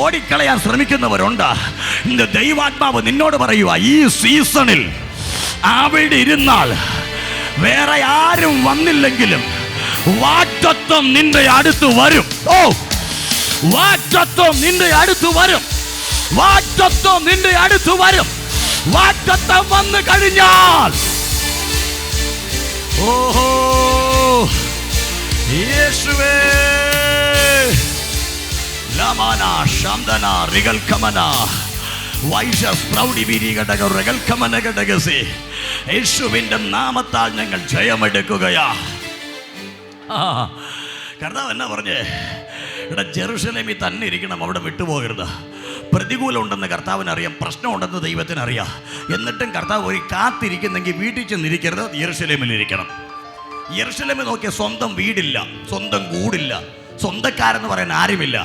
[SPEAKER 1] ഓടിക്കളയാൻ ശ്രമിക്കുന്നവരുണ്ട്. ഇന്ന് ദൈവാത്മാവ് നിന്നോട് പറയുക, ഈ സീസണിൽ അവിടെ ഇരുന്നാൽ വേറെ ആരും വന്നില്ലെങ്കിലും വാഗ്ദത്തം നിന്റെ അടുത്ത് വരും. വാഗ്ദത്തം നിന്റെ അടുത്ത് വരും. വാഗ്ദത്തം നിന്റെ അടുത്ത് വരും. വാഗ്ദത്തം വന്നു കഴിഞ്ഞാൽ ഓഹോ യേശുവേ ലമാന ശാന്തന റിഗൽ കമന വൈഷസ് പ്രൗഢി വിരികടക റിഗൽ കമന ഘടകസേ. യേശുവിന്റെ നാമത്താൽ ഞങ്ങൾ ജയമെടുക്കുകയാ. കർത്താവ് എന്നാ പറഞ്ഞേ? ഇവിടെ ജെറുസലേമിൽ തന്നെ ഇരിക്കണം, അവിടെ വിട്ടുപോകരുത്. പ്രതികൂലം ഉണ്ടെന്ന് കർത്താവിനറിയാം, പ്രശ്നമുണ്ടെന്ന് ദൈവത്തിനറിയാം. എന്നിട്ടും കർത്താവ് ഒരു കാത്തിരിക്കുന്നെങ്കിൽ വീട്ടിൽ ചെന്നിരിക്കരുത്, യെരുശലേമിൽ ഇരിക്കണം. യെരുശലേമിൽ നോക്കിയ സ്വന്തം വീടില്ല, സ്വന്തം കൂടില്ല, സ്വന്തക്കാരെന്ന് പറയാൻ ആരുമില്ല.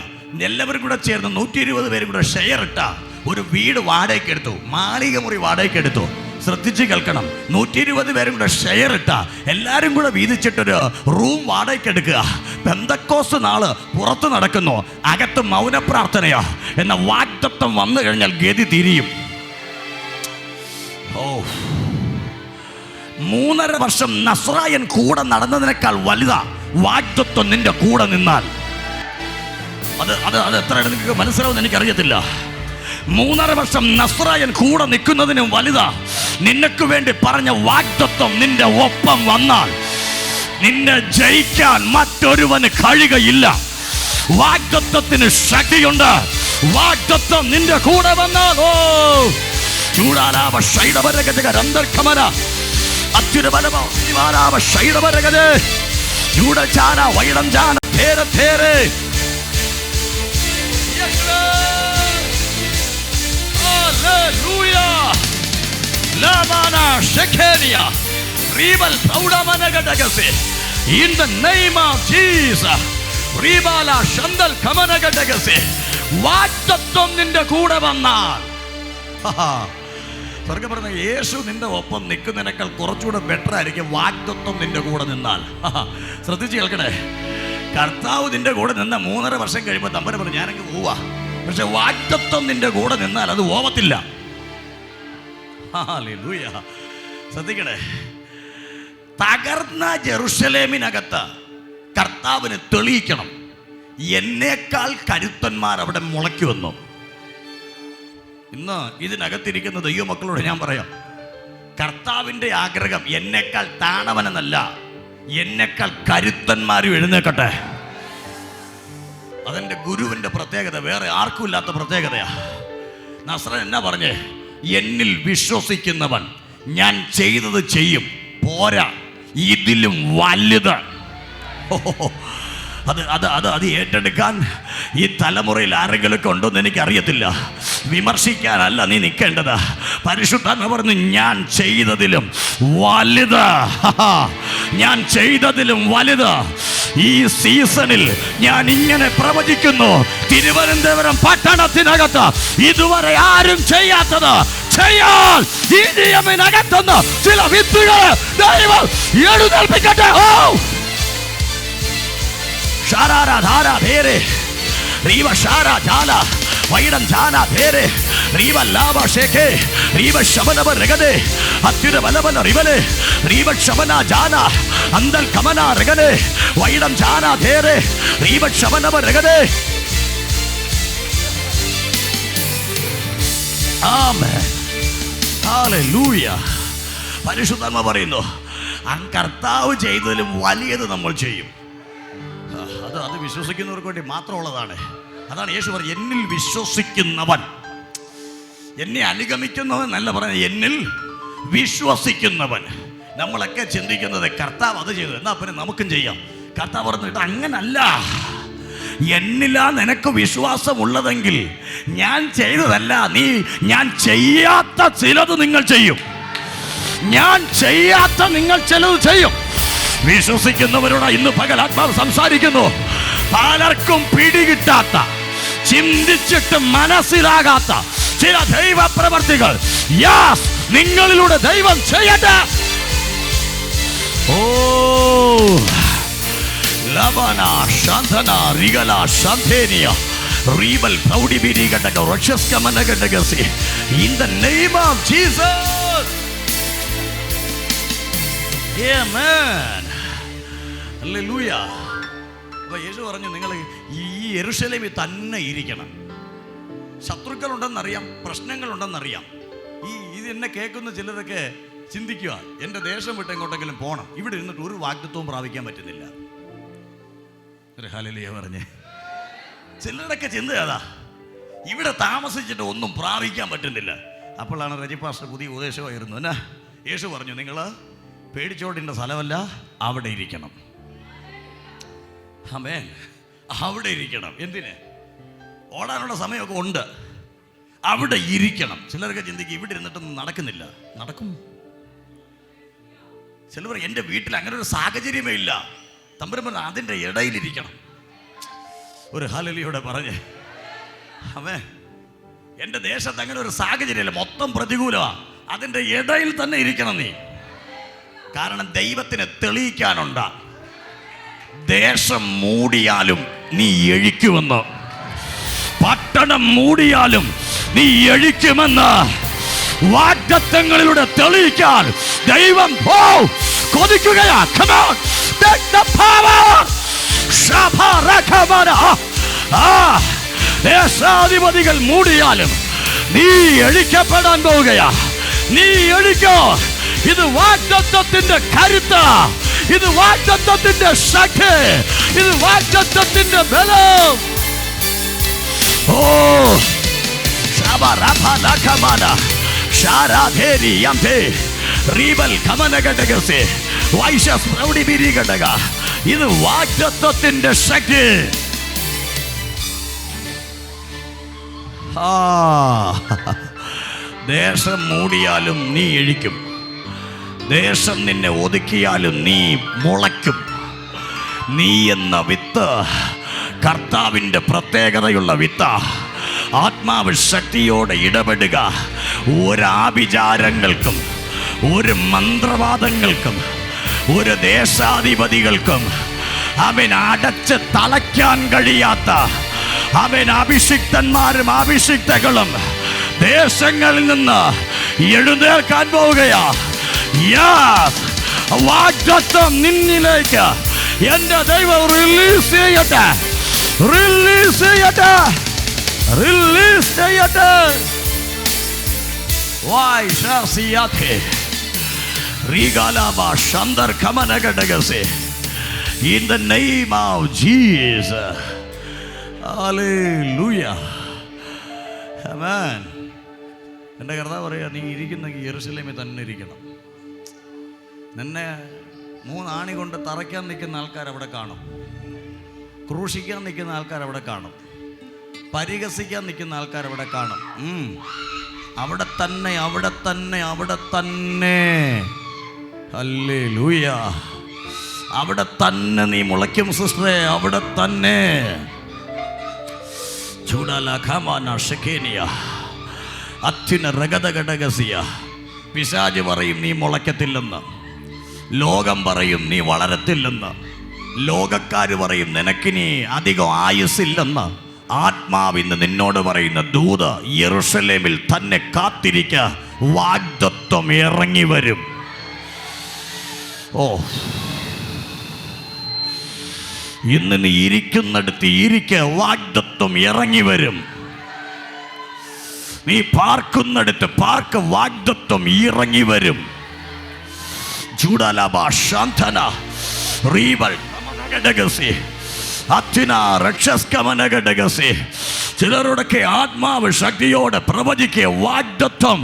[SPEAKER 1] എല്ലാവരും കൂടെ ചേർന്ന് 120 പേരും കൂടെ ഷെയർ ഇട്ട ഒരു വീട് വാടകയ്ക്ക് എടുത്തു, മാളിക മുറി വാടകയ്ക്ക് എടുത്തു. ശ്രദ്ധിച്ച് കേൾക്കണം, 120 പേരും കൂടെ ഷെയർ ഇട്ട എല്ലാവരും കൂടെ വീതിച്ചിട്ടൊരു റൂം വാടകയ്ക്ക് എടുക്കുക. പെന്തക്കോസ്ത് നാള് പുറത്ത് നടക്കുന്നു, അകത്ത് മൗനപ്രാർത്ഥനയാ. എന്ന വാഗ്ദത്തം വന്നു കഴിഞ്ഞാൽ ഗതി തിരിയും. 3.5 വർഷം നസ്രായൻ കൂടെ നടന്നതിനേക്കാൾ വലുതാ വാഗ്ദത്തം നിന്റെ കൂടെ നിന്നാൽ. അത് എത്രയാണ് നിങ്ങൾക്ക് മനസ്സിലാവുമെന്ന് എനിക്കറിയത്തില്ല. 3.5 വർഷം നസ്രായൻ കൂടെ നിൽക്കുന്നതിനും വലുതാ നിനക്ക് വേണ്ടി പറഞ്ഞ വാഗ്ദത്തം നിന്റെ ഒപ്പം വന്നാൽ. നിന്നെ ജയിക്കാൻ മറ്റൊരുവന് കഴിയുകയില്ല. വാഗ്ദത്തത്തിന് ശക്തിയുണ്ട്. വാഗ്ദത്തം നിന്റെ കൂടെ വന്നാൽ ചൂടാലാവ ശൈഡവരഗജ രന്തർക്കമന അത്യുരബലമ ശിവാലാവ ശൈഡവരഗജ ചൂടചാന വൈടം ജാന Dhera ധേരേ. Hallelujah. Lamana Shekenia. Ribal Paudamanagase. In the name of Jesus. Ribala Shandal Kamanagase. വാഗ്ദത്തം നിന്റെ കൂടെ വന്നാൽ. സ്വർഗ്ഗം പറഞ്ഞ യേശു നിന്റെ ഒപ്പം നിൽക്കുന്നതിനേക്കാൾ കുറച്ചുകൂടെ ബെറ്റർ ആയിരിക്കും വാഗ്ദത്തം നിന്റെ കൂടെ നിന്നാൽ. ശ്രദ്ധിച്ച് കേൾക്കണേ. കർത്താവ് നിന്റെ കൂടെ നിന്ന 3.5 വർഷം കഴിയുമ്പോൾ തമ്പുരാൻ പറഞ്ഞു ഞാനങ്ങ് പോവാ. പക്ഷെ വാഗ്ദത്തം നിന്റെ കൂടെ നിന്നാൽ അത് പോവത്തില്ല. ഹല്ലേലൂയ. ശ്രദ്ധിക്കണേ. തകർന്ന ജെറുസലേമിനകത്ത് കർത്താവിന് തെളിയിക്കണം, എന്നേക്കാൾ കരുത്തന്മാർ അവിടെ മുളയ്ക്കുമെന്നു. ഇന്ന് ഇതിനകത്തിരിക്കുന്ന ദൈവമക്കളോട് ഞാൻ പറയാം, കർത്താവിൻ്റെ ആഗ്രഹം എന്നേക്കാൾ താണവനെന്നല്ല, എന്നേക്കാൾ കരുത്തന്മാരും എഴുന്നേക്കട്ടെ. അതെൻ്റെ ഗുരുവിൻ്റെ പ്രത്യേകത, വേറെ ആർക്കും ഇല്ലാത്ത പ്രത്യേകതയാ. നസ്രൻ എന്നാ പറഞ്ഞേ? എന്നിൽ വിശ്വസിക്കുന്നവൻ ഞാൻ ചെയ്തത് ചെയ്യും, പോരാ ഇതിലും വലുത്. അത് ഏറ്റെടുക്കാൻ ഈ തലമുറയിൽ ആരെങ്കിലും ഉണ്ടോന്ന് എനിക്കറിയത്തില്ല. വിമർശിക്കാനല്ല നീ നിൽക്കേണ്ടത്. പരിശുദ്ധാത്മ പറഞ്ഞു ഞാൻ ചെയ്തതിലും വലുത്, ഞാൻ ചെയ്തതിലും വലുത്. ഈ സീസണിൽ ഞാൻ ഇങ്ങനെ പ്രവചിക്കുന്നു, തിരുവനന്തപുരം പട്ടണത്തിനകത്ത് ഇതുവരെ ആരും ചെയ്യാത്തത് ചെയ്യാൻ ഈ നിയമത്തിനകത്തുനിന്ന് ചില വിത്തുകൾ ദൈവം എഴുന്നേൽപ്പിക്കട്ടെ. ഷാരാ ധാരാ ധേരെ റീവ ഷാരാ ജാല വൈഡം ജാന ധേരെ റീവ ലാഭ ഷേഖേ റീവ ശബനബ രഗദേ അത്യുര ബലബല റിവലേ റീവ ശബന ജാന അന്തൽ കമന രഗദേ വൈഡം ജാന ധേരെ റീവ ശബനബ രഗദേ. ആമേൻ. ഹല്ലേലൂയ. പരിശുദ്ധാത്മ പറയുന്നു, കർത്താവ് ചെയ്തതിലും വലിയത് നമ്മൾ ചെയ്യും. അത് വിശ്വസിക്കുന്നവർക്ക് വേണ്ടി മാത്രമുള്ളതാണ്. അതാണ് യേശു പറഞ്ഞത്, എന്നിൽ വിശ്വസിക്കുന്നവൻ. എന്നെ അനുഗമിക്കുന്നവൻ നല്ല പറഞ്ഞത്, എന്നിൽ വിശ്വസിക്കുന്നവൻ. നമ്മളൊക്കെ ചിന്തിക്കുന്നത് കർത്താവ് അത് ചെയ്തു, എന്നാ പിന്നെ നമുക്കും ചെയ്യാം. കർത്താവ് പറഞ്ഞിട്ട് അങ്ങനല്ല. എന്നിലാ നിനക്ക് വിശ്വാസമുള്ളതെങ്കിൽ ഞാൻ ചെയ്തതല്ല, ഞാൻ ചെയ്യാത്ത ചിലത് നിങ്ങൾ ചെയ്യും. ഞാൻ ചെയ്യാത്ത നിങ്ങൾ ചിലത് ചെയ്യും. വിശ്വസിക്കുന്നവരോട് ഇന്ന് പകൽ ആത്മാവ് സംസാരിക്കുന്നു. പലർക്കും പിടികിട്ടാത്ത, ചിന്തിച്ചിട്ട് മനസ്സിലാകാത്ത ചില ദൈവ പ്രവർത്തികൾ നിങ്ങളിലൂടെ ദൈവം ചെയ്യട്ടെ. ഓ ലബന ശാന്തന റിഗല ശാന്തേനിയ റീബൽ പ്രൗഢിബിരി ഘടക റക്ഷസ്കമന ഘടകസി in the name of Jesus. Amen. Hallelujah. അപ്പോൾ യേശു പറഞ്ഞു, നിങ്ങൾ ഈ യെരൂശലേമിൽ തന്നെ ഇരിക്കണം. ശത്രുക്കളുണ്ടെന്നറിയാം, പ്രശ്നങ്ങളുണ്ടെന്നറിയാം. ഇത് എന്നെ കേൾക്കുന്ന ചിലരൊക്കെ ചിന്തിക്കുക, എൻ്റെ ദേശം വിട്ട് എങ്ങോട്ടെങ്കിലും പോകണം, ഇവിടെ ഇരുന്നിട്ട് ഒരു വാഗ്ദത്വവും പ്രാപിക്കാൻ പറ്റുന്നില്ല. ഹല്ലേലൂയ പറഞ്ഞേ. ചിലരൊക്കെ ചിന്ത അതാ, ഇവിടെ താമസിച്ചിട്ട് ഒന്നും പ്രാപിക്കാൻ പറ്റുന്നില്ല. അപ്പോഴാണ് റജി പാസ്റ്റർ പുതിയ ഉപദേശമായിരുന്നു. എന്നാ യേശു പറഞ്ഞു, നിങ്ങൾ പേടിച്ചോടേണ്ട സ്ഥലമല്ല, അവിടെ ഇരിക്കണം. ആമേൻ. അവിടെ ഇരിക്കണം. എന്തിന്? ഓടാനുള്ള സമയമൊക്കെ ഉണ്ട്, അവിടെ ഇരിക്കണം. ചിലരൊക്കെ ചിന്തിക്കും ഇവിടെ ഇരുന്നിട്ടൊന്നും നടക്കുന്നില്ല. നടക്കും. ചിലർ എൻ്റെ വീട്ടിൽ അങ്ങനെ ഒരു സാഹചര്യമേ ഇല്ല, തമ്പുരാൻ അതിൻ്റെ ഇടയിലിരിക്കണം. ഒരു ഹല്ലേലൂയയോടെ പറഞ്ഞേ. ആമേൻ. എൻ്റെ ദേശത്ത് അങ്ങനെ ഒരു സാഹചര്യമില്ല, മൊത്തം പ്രതികൂലമാണ്, അതിൻ്റെ ഇടയിൽ തന്നെ ഇരിക്കണം നീ. കാരണം ദൈവത്തിന് തെളിയിക്കാനുണ്ട്. ദേശം മൂടിയാലും നീ എഴിക്കുമെന്ന്, പട്ടണം മൂടിയാലും നീ എഴിക്കുമെന്ന് വാഗ്ദത്തങ്ങളിലൂടെ തെളിയിക്കാൻ ദൈവം കൊതിക്കുകയാ. Come on, take the power. ദേശാധിപതികൾ മൂടിയാലും നീ എഴിക്കപ്പെടാൻ പോവുകയാ. നീ എഴിക്കോ. ഇത് വാഗ്ദത്തത്തിന്റെ കരുത്ത്, ഇത് വാഗ്ദത്തത്തിന്റെ ശക്തി, ഇത് വാഗ്ദത്തത്തിന്റെ ബലം. ഓ ശബരഫലകമന ശാരാധേരിയംതേ റീബൽ കമനഘടകസേ വൈശസ് പ്രൗഢിബിരിഘടക. ഇത് വാഗ്ദത്തത്തിന്റെ ശക്തി. ദേശം മൂടിയാലും നീ എഴിക്കും, ദേശം നിന്നെ ഒതുക്കിയാലും നീ മുളയ്ക്കും. നീ എന്ന വിത്ത് കർത്താവിൻ്റെ പ്രത്യേകതയുള്ള വിത്ത. ആത്മാവ് ശക്തിയോടെ ഇടപെടുക. ഒരാഭിചാരങ്ങൾക്കും ഒരു മന്ത്രവാദങ്ങൾക്കും ഒരു ദേശാധിപതികൾക്കും അവൻ അടച്ച് തളയ്ക്കാൻ കഴിയാത്ത അവൻ അഭിഷിക്തന്മാരും അഭിഷിക്തകളും ദേശങ്ങളിൽ നിന്ന് എഴുന്നേൽക്കാൻ പോവുകയാ. വാഗ്ദത്തം നിന്നിലേക്ക് എൻ്റെ ദൈവം റിലീസ് ചെയ്യട്ടെ, റിലീസ് ചെയ്യട്ടെ, റിലീസ് ചെയ്യട്ടെ. In the name of Jesus. Hallelujah. Amen. എൻ്റെ കർത്താവ് പറയാ, നീ ഇരിക്കുന്നെങ്കിൽ യെരൂശലേമിൽ തന്നെ ഇരിക്കണം. നിന്നെ 3 ആണി കൊണ്ട് തറയ്ക്കാൻ നിൽക്കുന്ന ആൾക്കാർ അവിടെ കാണും, ക്രൂശിക്കാൻ നിൽക്കുന്ന ആൾക്കാർ അവിടെ കാണും, പരിഹസിക്കാൻ നിൽക്കുന്ന ആൾക്കാർ അവിടെ കാണും. അവിടെ തന്നെ, അവിടെ തന്നെ, അവിടെ തന്നെ. ഹല്ലേലൂയ. അവിടെ തന്നെ നീ മുളയ്ക്കും സിസ്റ്ററെ, അവിടെ തന്നെ. പിശാച് പറയും നീ മുളയ്ക്കത്തില്ലെന്ന്, ലോകം പറയും നീ വളരത്തില്ലെന്ന്, ലോകക്കാർ പറയും നിനക്കിനി അധികം ആയുസ്സില്ലെന്ന്. ആത്മാവിന്ന് നിന്നോട് പറയുന്ന ദൂത്, യെരൂശലേമിൽ തന്നെ കാത്തിരിക്ക, വാഗ്ദത്തം ഇറങ്ങി വരും. ഓ, ഇന്ന് നീ ഇരിക്കുന്നിടത്ത് ഇരിക്ക, വാഗ്ദത്തം ഇറങ്ങി വരും. നീ പാർക്കുന്നിടത്ത് പാർക്ക്, വാഗ്ദത്തം ഇറങ്ങി വരും. ചൂടലബ ശാന്തന റീബൽ കമനഘടകസി അത്യുന രക്ഷസ്കമനഘടകസി. ചിലരുടെയൊക്കെ ആത്മാവ് ശക്തിയോടെ പ്രവചിക്കുക, വാഗ്ദത്തം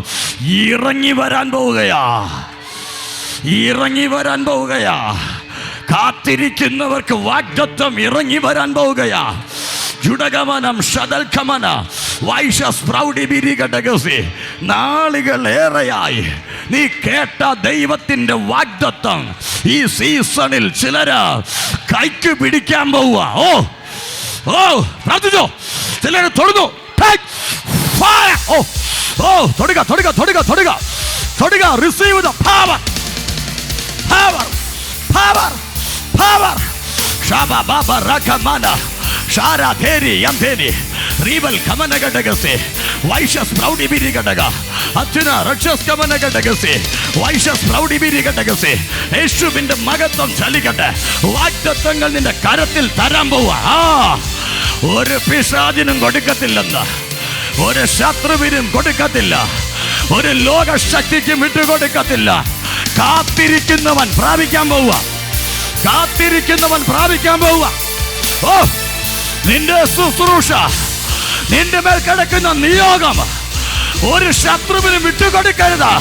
[SPEAKER 1] ഇറങ്ങി വരാൻ പോവുകയാ, ഇറങ്ങി വരാൻ പോവുകയാ. കാത്തിരിക്കുന്നവർക്ക് വാഗ്ദത്തം ഇറങ്ങി വരാൻ പോവുകയാ. ജുഡഗമനം ഷദൽഖമന വൈശസ് പ്രൗഢിബിരികടകസി. നാളുകളേറെയായി നീ കേട്ട ദൈവത്തിന്റെ വാഗ്ദത്തം ഈ സീസണിൽ ചിലര് കൈക്ക് പിടിക്കാൻ പോവുക. ഓ ഓ പ്രാർത്ഥിച്ചോ. ചിലര് തൊടുന്നു. ഓ ഓ തൊടുക തൊടുക തൊടുക തൊടുക തൊടുക. Receive the power power power power. ഷാബാ ബാബാ റഖമന ഷാരാ ധേരി യംധേനി റീബൽ കമനഗഡഗസി വൈശസ് പ്രൗഢിബിരികടക അത്യുന റക്ഷസ് കമനഗഡഗസി വൈശസ് പ്രൗഢിബിരികടഗസി. യേശുവിന്റെ മഹത്വം ചലിക്കട്ടെ. വാഗ്ദത്തങ്ങൾ നിന്റെ കരത്തിൽ തരാൻ പോവാ. ഒരു പിശാചിനും കൊടുക്കത്തില്ലെന്ന്, ഒരു ശത്രുവിനും കൊടുക്കത്തില്ല, ഒരു ലോകശക്തിക്കും വിട്ടുകൊടുക്കത്തില്ല. കാത്തിരിക്കുന്നവൻ പ്രാപിക്കാൻ പോവുക. കാത്തിരിക്കുന്നവൻ പ്രാപിക്കാൻ പോവുക. ഓ നിന്റെ ശുശ്രൂഷ, നിന്റെ മേൽ കിടക്കുന്ന നിയോഗം ഒരു ശത്രുവിനും വിട്ടുകൊടുക്കരുത്.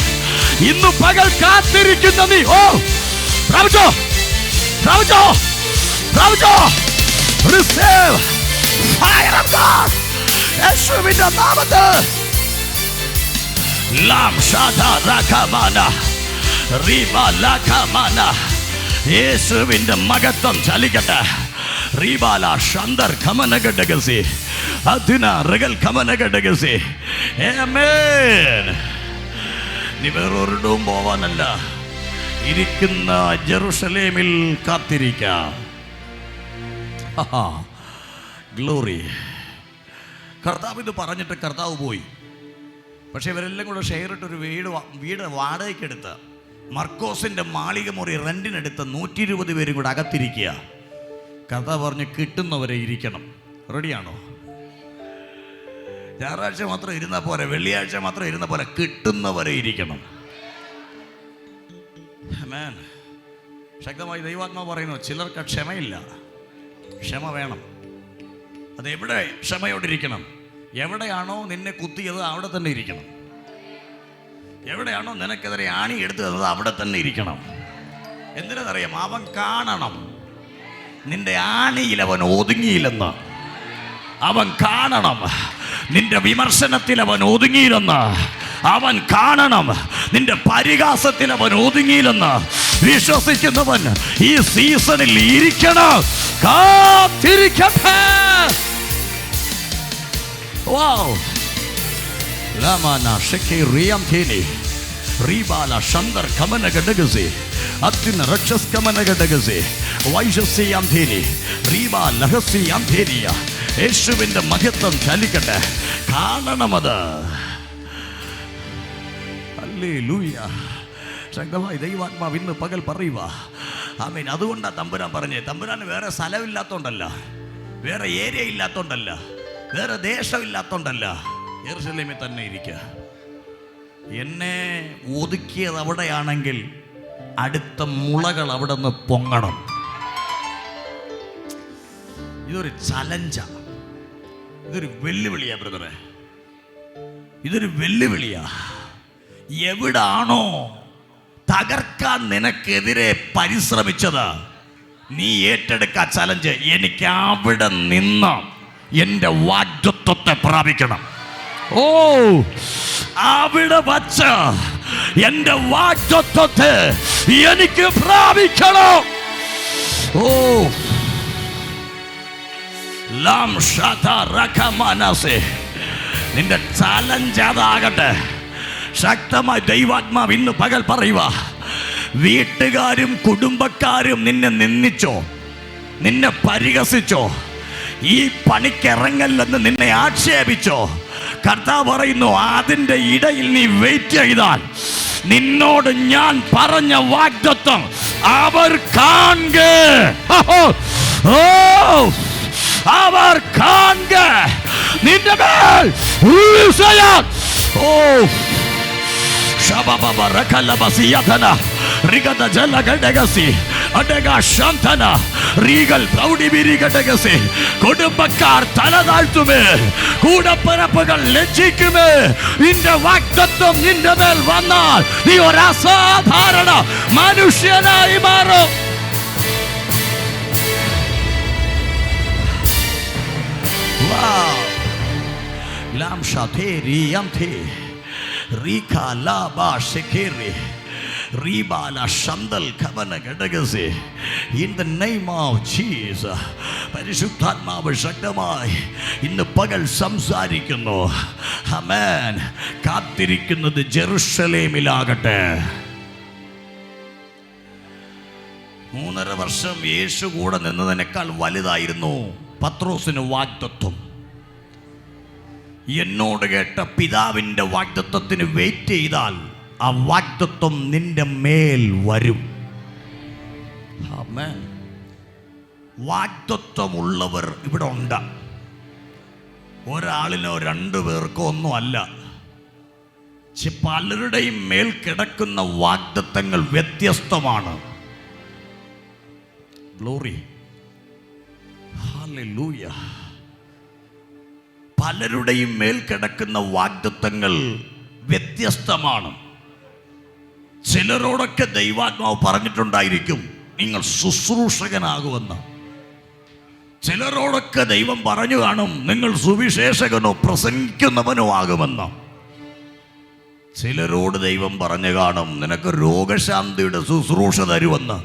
[SPEAKER 1] ഇന്ന് പകൽ കാത്തിരിക്കുന്ന നീ ഓ പ്രാപിച്ചോ പ്രാപിച്ചോ പ്രാപിച്ചോ. റിസീവ് ഫയർ ഓഫ് ഗോഡ് യേശുവിന്റെ നാമത്തിൽ. ലാം ഷാദാ റഖമന റീബ ലഖമന. യേശുവിന്റെ മഹത്വം ചലിക്കട്ടെ. റീബാല ഷന്ദർ ഖമനഗഡഗസി അദ്ന റഗൽ ഖമനഗഡഗസി. ആമേൻ. നീ വേറൊരിടവും പോവാനല്ല, ഇരിക്കുന്ന ജെറുസലേമിൽ കാത്തിരിക്കാം. ഗ്ലോറി. കർത്താവ് ഇത് പറഞ്ഞിട്ട് കർത്താവ് പോയി. പക്ഷെ ഇവരെല്ലാം കൂടെ ഷെയർ ഇട്ടൊരു വീട് വാടകയ്ക്കെടുത്ത് മർക്കോസിന്റെ മാളിക മുറി റെന്റിനെടുത്ത് 120 പേരും കൂടെ അകത്തിരിക്കുക. കർത്താവ് പറഞ്ഞ് കിട്ടുന്നവരെ ഇരിക്കണം. റെഡിയാണോ? ഞായറാഴ്ച മാത്രം ഇരുന്ന പോലെ, വെള്ളിയാഴ്ച മാത്രം ഇരുന്ന പോലെ കിട്ടുന്നവരെ ഇരിക്കണം. ആമേൻ. ശക്തമായി ദൈവാത്മാവ് പറയുന്നു, ചിലർക്ക് ക്ഷമയില്ല. ക്ഷമ വേണം. അതെവിടെ ക്ഷമയോടിരിക്കണം? എവിടെയാണോ നിന്നെ കുത്തിയത് അവിടെ തന്നെ ഇരിക്കണം. എവിടെയാണോ നിനക്കെതിരെ ആണി എടുത്തു തന്നത് അവിടെ തന്നെ ഇരിക്കണം. എന്തിനറിയാം? അവൻ കാണണം നിന്റെ ആണിയിൽ അവൻ ഒതുങ്ങിയില്ലെന്ന്. അവൻ കാണണം നിന്റെ വിമർശനത്തിൽ അവൻ ഒതുങ്ങിയില്ലെന്ന്. അവൻ കാണണം നിന്റെ പരിഹാസത്തിൽ അവൻ ഒതുങ്ങിയില്ലെന്ന്. വിശ്വസിക്കുന്നവൻ ഈ സീസണിൽ ഇരിക്കണം. കാത്തിരിക്കട്ടെ. Wow. Lamana sheke riyam theni ribala shandar kamanagadaze atina rakshas kamanagadaze vaishasiyam theni riba lahasiyam theniya. യേശുവിന്റെ മഹത്വം ചലിക്കട്ടെ. കാണണമത്. ഹല്ലേലൂയ. ശക്തമായി ദൈവാത്മാവ് ഇന്ന് പകൽ പറയുക. ആമേൻ. അതുകൊണ്ടാ തമ്പുരാൻ പറഞ്ഞേ. തമ്പുരാന് വേറെ സ്ഥലമില്ലാത്തോണ്ടല്ല, വേറെ ഏരിയ ഇല്ലാത്തോണ്ടല്ല, വേറെ ദേശമില്ലാത്തോണ്ടല്ല, യെരൂശലേമിൽ തന്നെ ഇരിക്കുക. എന്നെ ഒതുക്കിയത് അവിടെയാണെങ്കിൽ അടുത്ത മുളകൾ അവിടെ നിന്ന് പൊങ്ങണം. ഇതൊരു ചലഞ്ചാ, ഇതൊരു വെല്ലുവിളിയാ ബ്രദറെ. ഇതൊരു വെല്ലുവിളിയാ. എവിടാണോ തകർക്കാൻ നിനക്കെതിരെ പരിശ്രമിച്ചത്, നീ ഏറ്റെടുക്ക ചലഞ്ച്. എനിക്ക് അവിടെ നിന്ന് എന്റെ വാഗ്ദത്വത്തെ പ്രാപിക്കണം. ഓ അവിടെ വച്ച് എന്റെ വാഗ്ദത്വത്തെ എനിക്ക് പ്രാപിക്കണം. ഓ ലാം ഷാദാ റഖമനസെ. നിന്റെ ചലഞ്ച് അതാകട്ടെ. ശക്തമായി ദൈവാത്മാവ് ഇന്ന് പകൽ പറയുക. വീട്ടുകാരും കുടുംബക്കാരും നിന്നെ നിന്ദിച്ചോ, നിന്നെ പരിഹസിച്ചോ, ഈ പണിക്കിറങ്ങല്ലെന്ന് നിന്നെ ആക്ഷേപിച്ചോ, കർത്താവ് പറയുന്നു അതിൻ്റെ ഇടയിൽ നീ വെയിറ്റ് ചെയ്താൽ നിന്നോട് ഞാൻ പറഞ്ഞ വാഗ്ദത്തം അവർ കാണുക. അവർ കാണുക. നിന്റെ മേൽ കുടുംബക്കാർ തല താഴ്ത്തുമേ, കൂടപ്പിറപ്പുകൾ ലജ്ജിക്കുമേ. നിന്റെ വാഗ്ദത്തം നിന്റെ മേൽ വന്നാൽ നീ ഒരു അസാധാരണ മനുഷ്യനായി മാറും. ലാം ഷാഥേരി യംഥേ റീഖാ ലാബാ ഷെഖേരി റീബാല ശന്തൽ ഖവന ഘടകസേ. In the name of Jesus. പരിശുദ്ധാത്മാവ് ശക്തമായി ഇന്ന് പകൽ സംസാരിക്കുന്നു. ആമേൻ. കാത്തിരിക്കുന്നത് ജെറുസലേമിലാകട്ടെ. 3.5 വർഷം യേശു കൂടെ നിന്നതിനേക്കാൾ വലുതായിരുന്നു പത്രോസിന് വാഗ്ദത്തം. എന്നോട് കേട്ട പിതാവിൻ്റെ വാഗ്ദത്തത്തിന് വെയിറ്റ് ചെയ്താൽ ആ വാഗ്ദത്തം നിന്റെ മേൽ വരും. ആമേൻ. വാഗ്ദത്തമുള്ളവർ ഇവിടെ ഉണ്ട്. ഒരാളിനോ 2 പേർക്കോ ഒന്നും അല്ല. പലരുടെയും മേൽ കിടക്കുന്ന വാഗ്ദത്തങ്ങൾ വ്യത്യസ്തമാണ്. ഗ്ലോറി. ഹല്ലേലൂയ. പലരുടെയും മേൽ കിടക്കുന്ന വാഗ്ദത്തങ്ങൾ വ്യത്യസ്തമാണ്. ചിലരോടൊക്കെ ദൈവാത്മാവ് പറഞ്ഞിട്ടുണ്ടായിരിക്കും നിങ്ങൾ ശുശ്രൂഷകനാകുമെന്ന്. ചിലരോടൊക്കെ ദൈവം പറഞ്ഞു കാണും നിങ്ങൾ സുവിശേഷകനോ പ്രസംഗിക്കുന്നവനോ ആകുമെന്ന്. ചിലരോട് ദൈവം പറഞ്ഞു കാണും നിനക്ക് രോഗശാന്തിയുടെ ശുശ്രൂഷ തരുമെന്ന്.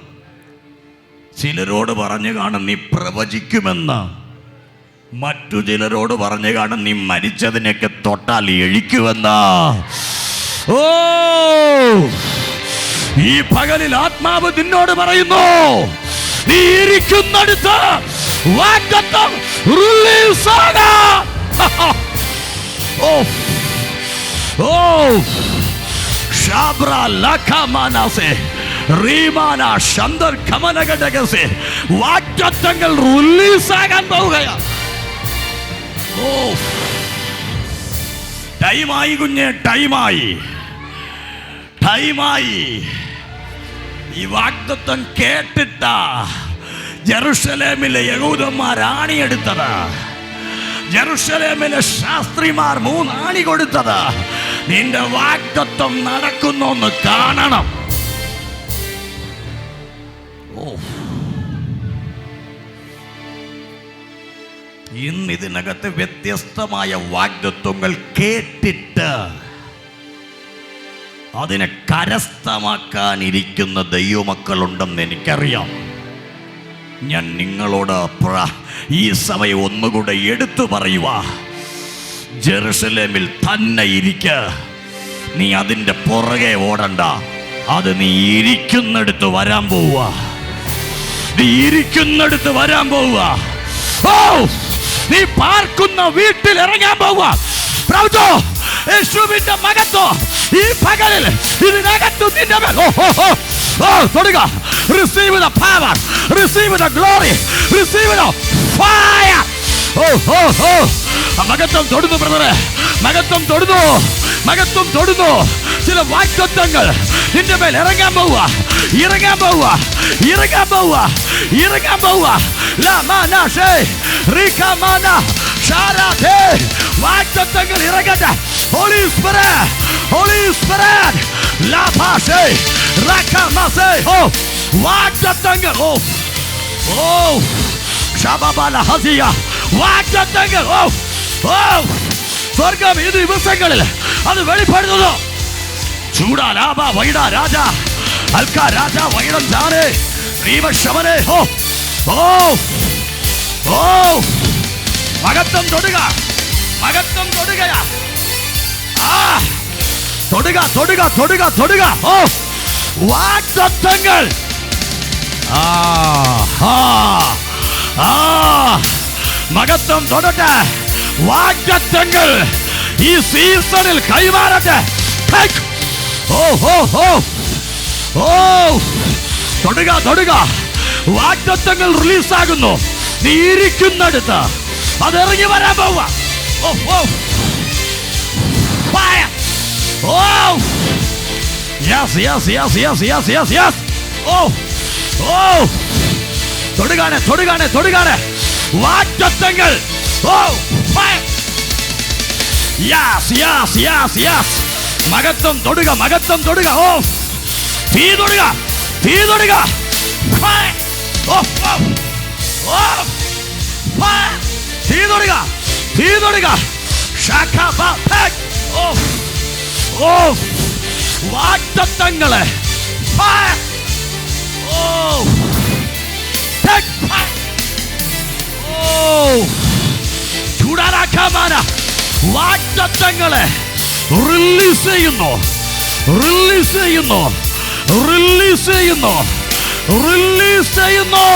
[SPEAKER 1] ചിലരോട് പറഞ്ഞു കാണും നീ പ്രവചിക്കുമെന്ന്. മറ്റു ചിലരോട് പറഞ്ഞു കാണും നീ മരിച്ചതിനൊക്കെ തൊട്ടാൽ എഴിക്കുമെന്ന്. ഓ, ഈ പകലിൽ ആത്മാവ് നിന്നോട് പറയുന്നു നീ ഇരിക്കുന്നിടത്ത് വാഗ്ദത്തം റിലീസ് ആകാം. ഓ ഓ ഷാബ്ര ലഖമാനസേ റീമാന ശന്തർ ഖമനഗഡഗസേ. വാഗ്ദത്തങ്ങൾ റിലീസ് ആകാൻ പോവുകയാണ്. ഓ, ടൈമായി കുഞ്ഞെ, ടൈമായി. ഈ വാഗ്ദത്തം കേട്ടിട്ട ജെറുസലേമിലെ യഹൂദന്മാർ ആണിയെടുത്തത്. ജെറുസലേമിലെ ശാസ്ത്രിമാർ 3 ആണി കൊടുത്തത്. നിന്റെ വാഗ്ദത്തം നടക്കുന്നൊന്ന് കാണണം. ഇന്ന് ഇതിനകത്ത് വ്യത്യസ്തമായ വാഗ്ദത്തങ്ങൾ കേട്ടിട്ട് അതിനെ കരസ്ഥമാക്കാനിരിക്കുന്ന ദൈവമക്കളുണ്ടെന്ന് എനിക്കറിയാം. ഞാൻ നിങ്ങളോട് ഈ സമയം ഒന്നുകൂടെ എടുത്തു പറയുക. ജെറുസലേമിൽ തന്നെ ഇരിക്ക. നീ അതിൻ്റെ പുറകെ ഓടണ്ട. അത് നീ ഇരിക്കുന്നിടത്ത് വരാൻ പോവുക. നീ ഇരിക്കുന്നിടത്ത് വരാൻ പോവുക. ഓ, നീ പാർക്കുന്ന വീട്ടിൽ ഇറങ്ങാൻ പോവുക. പ്രഭുജോ യേശുവിന്റെ മകത്തോ ഈ പകലിൽ ഇതിനകത്തു നിന്റെ മേൽ തൊടുക. Receive the power, receive the glory, receive the fire. മകത്വം തൊടുന്നു ബ്രദറെ, മകത്വം തൊടുന്നു, മകത്വം തൊടുന്നു. ചില വാഗ്ദത്തങ്ങൾ നിന്റെ മേൽ ഇറങ്ങാൻ പോവുക, ഇറങ്ങാൻ പോവുക, ഇറങ്ങാൻ പോവുക, ഇറങ്ങാൻ പോവുക. വാഗ്ദത്തങ്ങൾ ഇറങ്ങട്ടെ. Holy Spirit, Holy Spirit, la pashe rakamase. Oh, വാഗ്ദത്തങ്ങൾ. ഓ ഓ ശബബല ഹസിയ വാഗ്ദത്തങ്ങൾ. ഓ ഓ സ്വർഗം ഈ ദിവസങ്ങളിൽ അത് വെളിപ്പെടുത്തുന്നു. ചൂടാ ലാഭ വൈഡ രാജ അൽക്ക രാജ വൈഡം ജാനെ ശ്രീവശമനെ. ഓ ഓ ഓ മകത്വം തൊടുക, മകത്വം തൊടുകയാ. ആ തൊടുക, തൊടുക, തൊടുക, തൊടുക. ഓ വാഗ്ദത്തങ്ങൾ. മകത്വം തൊടട്ടെ. വാഗ്ദത്തങ്ങൾ ഈ സീസണിൽ കൈമാറട്ടെ. ഓ ഓ ഓ ഓ തൊടുക, തൊടുക. വാഗ്ദത്തങ്ങൾ റിലീസാകുന്നു. നീ ഇരിക്കുന്നിടത്ത് അതിറങ്ങി വരാൻ പോവുക. Oh oh fire. Oh yes yes yes yes yes yes yes. ഓ ഓ തൊടുകാണ്, തൊടുകാണ്, തൊടുകാണ്. വാഗ്ദത്തങ്ങൾ. Oh fire. Yes yes yes yes. മകത്വം തൊടുക, മകത്വം തൊടുക. ഓ തീ തൊടുക, തീ തൊടുക. ഫയർ. ഓ ഓ ഓ ഫയർ. തീ തൊടുക, തീ തൊടുക. വാഗ്ദത്തങ്ങളെ വാഗ്ദത്തങ്ങളെ റിലീസ് ചെയ്യുന്നു, റിലീസ് ചെയ്യുന്നു, റിലീസ് ചെയ്യുന്നു, റിലീസ് ചെയ്യുന്നു.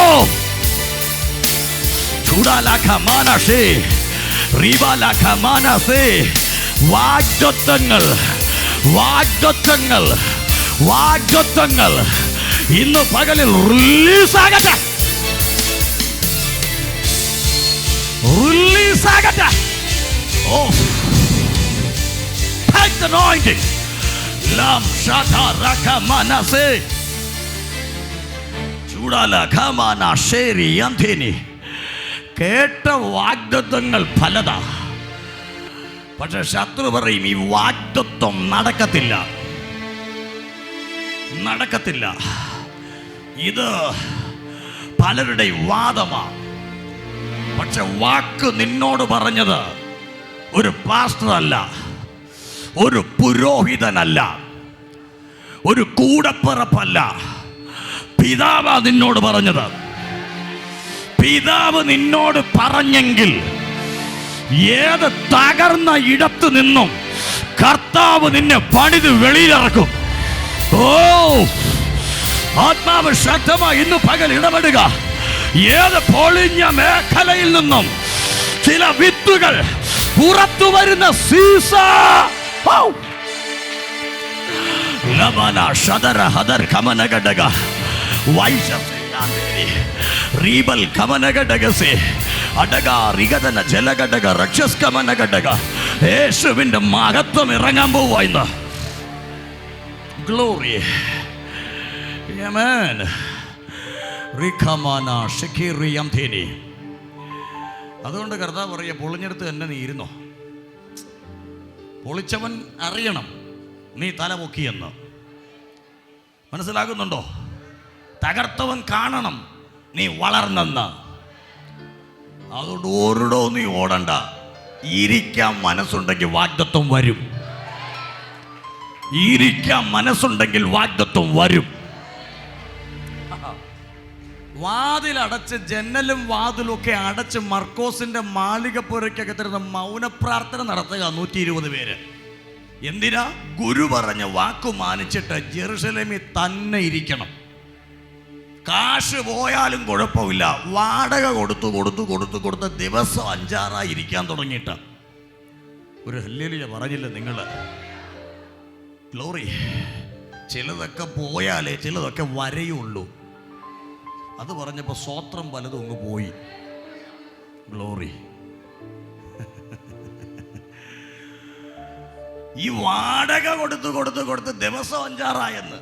[SPEAKER 1] വാഗ്ദത്തങ്ങൾ, വാഗ്ദത്തങ്ങൾ, വാഗ്ദത്തങ്ങൾ ഇന്ന് പകലിൽ റിലീസാകട്ടെ, റിലീസാകട്ടെ. Oh, take the anointing. Lam shata rakamanase. Chudala kamana sheri yantini. കേട്ട വാഗ്ദത്തങ്ങൾ പലതാ. പക്ഷെ ശത്രു പറയും ഈ വാഗ്ദത്തം നടക്കത്തില്ല, നടക്കത്തില്ല. ഇത് പലരുടെ വാദമാണ്. പക്ഷെ വാക്ക് നിന്നോട് പറഞ്ഞത് ഒരു പാസ്റ്റർ അല്ല, ഒരു പുരോഹിതനല്ല, ഒരു കൂടപ്പിറപ്പല്ല, പിതാവാ നിന്നോട് പറഞ്ഞത്. പിതാവ് നിന്നോട് പറഞ്ഞെങ്കിൽ ഏത് തകർന്ന ഇടത്തു നിന്നും കർത്താവ് നിന്നെ പണിത് വെളിയിലിറക്കും. ഓ, ആത്മാവ് ശക്തമായി ഇന്ന് പകൽ ഇടപെടുക. ഏത് പൊളിഞ്ഞ മേഖലയിൽ നിന്നും ചില വിത്തുകൾ പുറത്തു വരുന്ന സീസൺ. യേശുവിന്റെ മഹത്വം ഇറങ്ങാൻ പോവാ ഇന്ന്. ഗ്ലോറി. ആമേൻ. അതുകൊണ്ട് കർത്താവ് പറയുക, പൊളിഞ്ഞെടുത്ത് തന്നെ നീ ഇരുന്നോ. പൊളിച്ചവൻ അറിയണം നീ തല പൊക്കിയെന്ന്. മനസ്സിലാകുന്നുണ്ടോ? തകർത്തവൻ കാണണം നീ വളർന്നെന്ന്. അതുകൊണ്ട് ഓരോ നീ ഓടണ്ട. ഇരിക്കാൻ മനസ്സുണ്ടെങ്കിൽ വാഗ്ദത്തം വരും. ഇരിക്കാൻ മനസ്സുണ്ടെങ്കിൽ വാഗ്ദത്തം വരും. വാതിലടച്ച്, ജനലും വാതിലും ഒക്കെ അടച്ച് മർക്കോസിന്റെ മാളികപ്പുരയ്ക്കൊക്കെ തരുന്ന മൗനപ്രാർത്ഥന നടത്തുക 120 പേര്. എന്തിനാ? ഗുരു പറഞ്ഞ വാക്കു മാനിച്ചിട്ട് ജെറുസലേമിൽ തന്നെ ഇരിക്കണം. കാശ് പോയാലും കുഴപ്പമില്ല, വാടക കൊടുത്തു കൊടുത്തു കൊടുത്തു കൊടുത്ത് ദിവസം 5-6 ഇരിക്കാൻ തുടങ്ങിയിട്ട്. ഒരു ഹല്ലേലൂയ പറഞ്ഞില്ല നിങ്ങൾ? ഗ്ലോറി. ചിലതൊക്കെ പോയാലേ ചിലതൊക്കെ വരെയുള്ളൂ. അത് പറഞ്ഞപ്പോൾ സ്വത്രം പലതും അങ്ങ് പോയി. ഗ്ലോറി. ഈ വാടക കൊടുത്ത് കൊടുത്ത് കൊടുത്ത് ദിവസം 5-6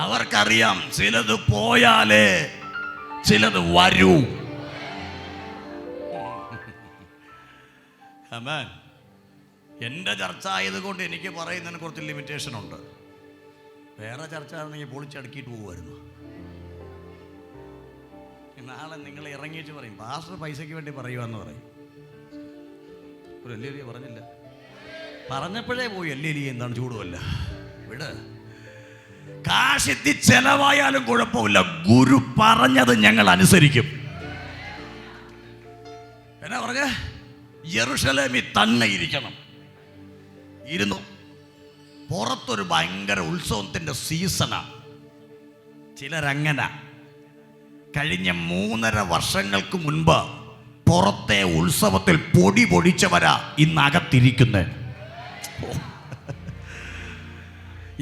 [SPEAKER 1] അവർക്കറിയാം. ചിലത് പോയാലേ ചിലത് വരൂ. ആമേൻ. എൻ്റെ ചർച്ച ആയതുകൊണ്ട് എനിക്ക് പറയുന്നതിന് കുറച്ച് ലിമിറ്റേഷൻ ഉണ്ട്. വേറെ ചർച്ച ആണെങ്കിൽ പൊളിച്ചടുക്കിയിട്ട് പോകുമായിരുന്നു. നാളെ നിങ്ങൾ ഇറങ്ങിയിട്ട് പറയും, പാസ്റ്റർ പൈസയ്ക്ക് വേണ്ടി പറയുവാന്ന് പറയും. ഒരു എല്ലേലിയ പറഞ്ഞില്ല, പറഞ്ഞപ്പോഴേ പോയി. എല്ലേലിയ എന്താണ് ചൂടുമല്ല. ഇവിടെ കാശെത്തി ചെലവായാലും കുഴപ്പമില്ല, ഗുരു പറഞ്ഞത് ഞങ്ങൾ അനുസരിക്കും. എന്നാ പറഞ്ഞ? യെരൂശലേമിൽ തന്നെ ഇരിക്കണം. ഇരുന്നു. പുറത്തൊരു ഭയങ്കര ഉത്സവത്തിന്റെ സീസണാ. ചിലരങ്ങനെ. കഴിഞ്ഞ 3.5 വർഷങ്ങൾക്ക് മുൻപ് പുറത്തെ ഉത്സവത്തിൽ പൊടി പൊടിച്ചവരാ ഇന്നകത്തിരിക്കുന്നത്.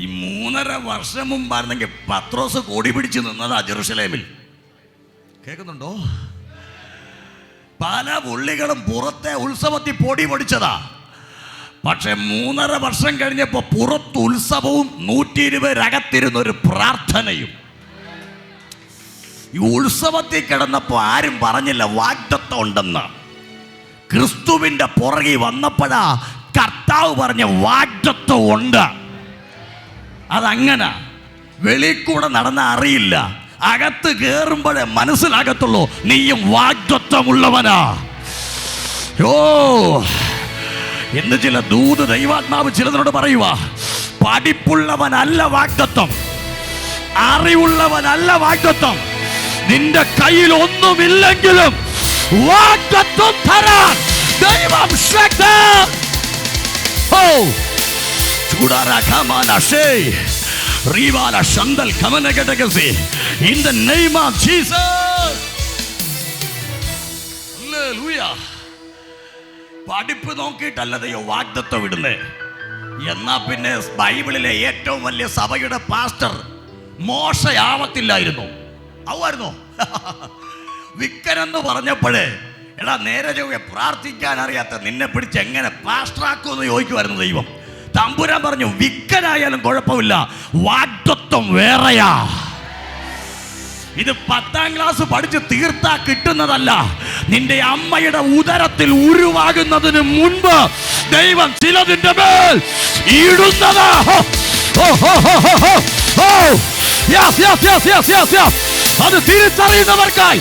[SPEAKER 1] ഈ 3.5 വർഷം മുമ്പായിരുന്നെങ്കിൽ പത്രോസ് കോടി പിടിച്ച് നിന്നതാ ജെറുസലേമിൽ. കേൾക്കുന്നുണ്ടോ? പല പുള്ളികളും പുറത്തെ ഉത്സവത്തിൽ പൊടി പൊടിച്ചതാ. പക്ഷെ 3.5 വർഷം കഴിഞ്ഞപ്പോൾ പുറത്ത് ഉത്സവവും 120 അകത്തിരുന്നൊരു പ്രാർത്ഥനയും. ഈ ഉത്സവത്തിൽ കിടന്നപ്പോൾ ആരും പറഞ്ഞില്ല വാഗ്ദത്തം ഉണ്ടെന്ന്. ക്രിസ്തുവിൻ്റെ പുറകെ വന്നപ്പോഴാ കർത്താവ് പറഞ്ഞ വാഗ്ദത്തം ഉണ്ട്. അതങ്ങനെ വെളിക്കൂടെ നടന്ന അറിയില്ല, അകത്ത് കയറുമ്പോഴേ മനസ്സിലാകത്തുള്ളൂ നീയും വാഗ്ദത്തമുള്ളവനാ. ഓ, എന്ന് ചില ദൂത് ദൈവാത്മാവ് ചിലതിനോട് പറയുക, പഠിപ്പുള്ളവനല്ല വാഗ്ദത്തം, അറിവുള്ളവനല്ല വാഗ്ദത്തം. നിന്റെ കയ്യിൽ ഒന്നുമില്ലെങ്കിലും വാഗ്ദത്തം തരാൻ ദൈവം ശക്തൻ. ഓ ചൂടാരാഖമാനശേ റീവാല ശന്തൽ കമനഗടഗസി in the name of Jesus. Hallelujah. പഠിപ്പ് നോക്കിയിട്ടല്ല ദൈവം വാഗ്ദത്തം ഇടുന്നേ. എന്നാ പിന്നെ ബൈബിളിലെ ഏറ്റവും വലിയ സഭയുടെ പാസ്റ്റർ മോശയാവത്തില്ലായിരുന്നു. ആവുമായിരുന്നോ? വിക്കനെന്ന് പറഞ്ഞപ്പോഴേ, എടാ നേരെ ചൊവ്വേ പ്രാർത്ഥിക്കാൻ അറിയാത്ത നിന്നെ പിടിച്ച് എങ്ങനെ പാസ്റ്ററാക്കുമെന്ന് ചോദിക്കുമായിരുന്നു ദൈവം. തമ്പുരാൻ പറഞ്ഞു, വിക്കനായാലും കുഴപ്പമില്ല, വാഗ്ദത്തം വേറെയാ. ഇത് 10ാം ക്ലാസ് പഠിച്ച് തീർത്താ കിട്ടുന്നതല്ല. നിന്റെ അമ്മയുടെ ഉദരത്തിൽ ഉരുവാകുന്നതിന് മുൻപ് ദൈവം ചിലതിന്റെ മേൽ ഇടുന്നതാ. അത് തിരിച്ചറിയുന്നവർക്കായി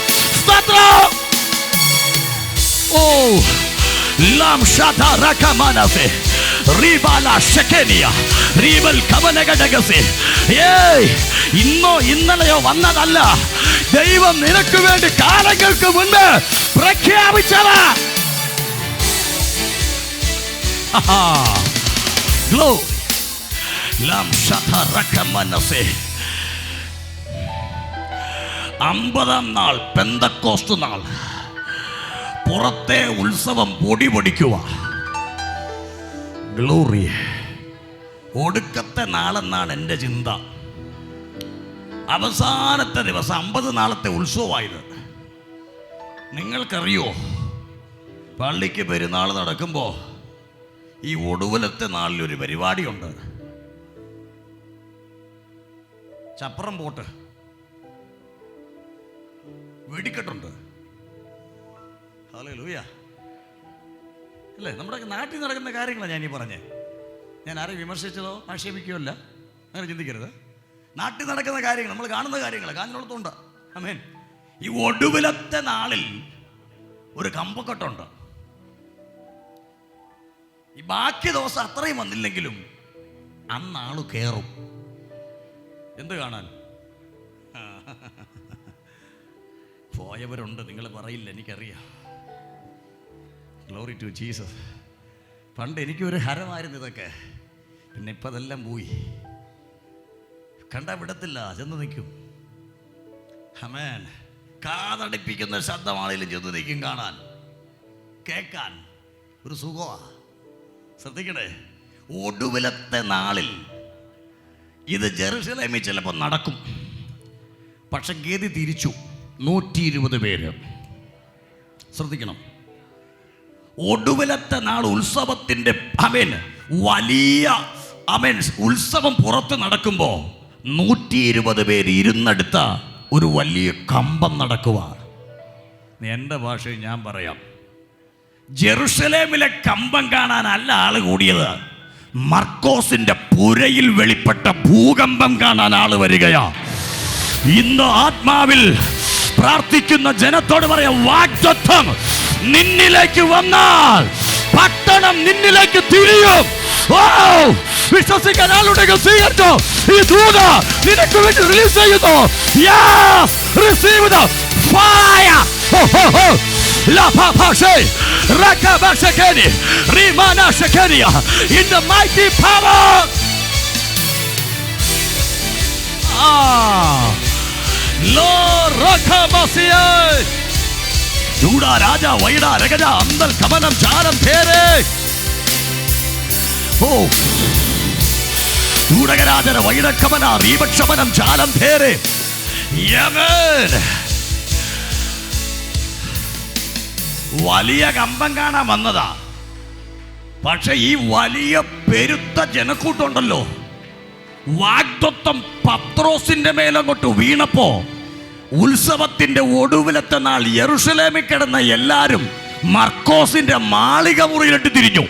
[SPEAKER 1] ഇന്നോ ഇന്നലെയോ വന്നതല്ല, ദൈവം നിനക്ക് വേണ്ടി കാലങ്ങൾക്ക് മുൻപ് പ്രഖ്യാപിച്ചതാ. അമ്പതാം നാൾ പെന്തക്കോസ്ത് നാൾ, പുറത്തെ ഉത്സവം പൊടി പൊടിക്കുക. ഗ്ലോറി. ഒടുക്കത്തെ നാളെന്നാണ് എൻ്റെ ചിന്ത. അവസാനത്തെ ദിവസം 50 നാളത്തെ ഉത്സവമായത്. നിങ്ങൾക്കറിയോ, പള്ളിക്ക് പെരുന്നാൾ നടക്കുമ്പോൾ ഈ ഒടുവിലത്തെ നാളിലൊരു പരിപാടിയുണ്ട്. ചപ്പറം പോട്ട്, വെടിക്കെട്ടുണ്ട്. ഹല്ലേലൂയ. അല്ലേ? നമ്മുടെ നാട്ടിൽ നടക്കുന്ന കാര്യങ്ങളാണ് ഞാനീ പറഞ്ഞേ. ഞാൻ ആരെയും വിമർശിച്ചതോ ആക്ഷേപിക്കുകയല്ല, അങ്ങനെ ചിന്തിക്കരുത്. നാട്ടിൽ നടക്കുന്ന കാര്യങ്ങൾ, നമ്മൾ കാണുന്ന കാര്യങ്ങൾ, കാഞ്ഞിരത്തുണ്ട്. ആമേൻ. ഈ ഒടുവിലത്തെ നാളിൽ ഒരു കമ്പക്കെട്ടുണ്ട്. ഈ ബാക്കി ദിവസം അത്രയും വന്നില്ലെങ്കിലും അന്നാള് കയറും. എന്ത് കാണാൻ? പോയവരുണ്ട്, നിങ്ങൾ പറയില്ല, എനിക്കറിയാം. Glory to Jesus. പണ്ട് എനിക്കൊരു ഹരമായിരുന്നു ഇതൊക്കെ, പിന്നെ ഇപ്പം അതെല്ലാം പോയി. കണ്ടാ വിടത്തില്ല, ചെന്ന് നിൽക്കും. ആമേൻ. കാതടിപ്പിക്കുന്ന ശബ്ദമാണെങ്കിലും ചെന്ന് നിൽക്കും. കാണാൻ കേൾക്കാൻ ഒരു സുഖമാണ്. ശ്രദ്ധിക്കണേ, ഒടുവിലത്തെ നാളിൽ ഇത് ജെറുസലേമിൽ ചിലപ്പോൾ നടക്കും. പക്ഷെ ഗതി തിരിച്ചു. 120 പേര്. ശ്രദ്ധിക്കണം, ഒടുവിലത്തെ നാൾ ഉത്സവത്തിൻ്റെ വലിയ ഉത്സവം പുറത്ത് നടക്കുമ്പോൾ 120 പേര് ഇരുന്നെടുത്ത ഒരു വലിയ കമ്പം നടക്കുക. എൻ്റെ ഭാഷയിൽ ഞാൻ പറയാം, ജെറുസലേമിലെ കമ്പം കാണാനല്ല ആള് കൂടിയത്, മർക്കോസിന്റെ പുരയിൽ വെളിപ്പെട്ട ഭൂകമ്പം കാണാൻ ആള് വരികയാ. ഇന്ന് ആത്മാവിൽ പ്രാർത്ഥിക്കുന്ന ജനത്തോട് പറയാം, വാഗ്ദത്തം നിന്നിലേക്ക് വന്നാൽ പട്ടണം നിന്നിലേക്ക് തിരിയും. വിശ്വസിക്കാൻ ആളുണ്ടെങ്കിൽ സ്വീകരിച്ചോ. ഈ ദൂത നിനക്ക് വേണ്ടി റിലീസ് ചെയ്യുന്നു. Yes, receive the fire. La papa shay, rakaba shakeni, rimana shakenia, in the mighty power. Lord rakabasiye. Juda raja vaida ragaja andal kamanam jaram there. Oh. Juda raja vaida kamana ribakshamanam jaram there. Amen. വലിയ കമ്പം കാണാൻ വന്നതാ. പക്ഷെ ഈ വലിയ പെരുത്ത ജനക്കൂട്ടുണ്ടല്ലോ, വാഗ്ദത്തം പത്രോസിന്റെ മേലങ്ങോട്ട് വീണപ്പോ ഉത്സവത്തിന്റെ ഒടുവിലത്തെ നാൾ യെരുശലേമിൽ കിടന്ന എല്ലാരും മർക്കോസിന്റെ മാളിക മുറിയിലിട്ട് തിരിഞ്ഞു.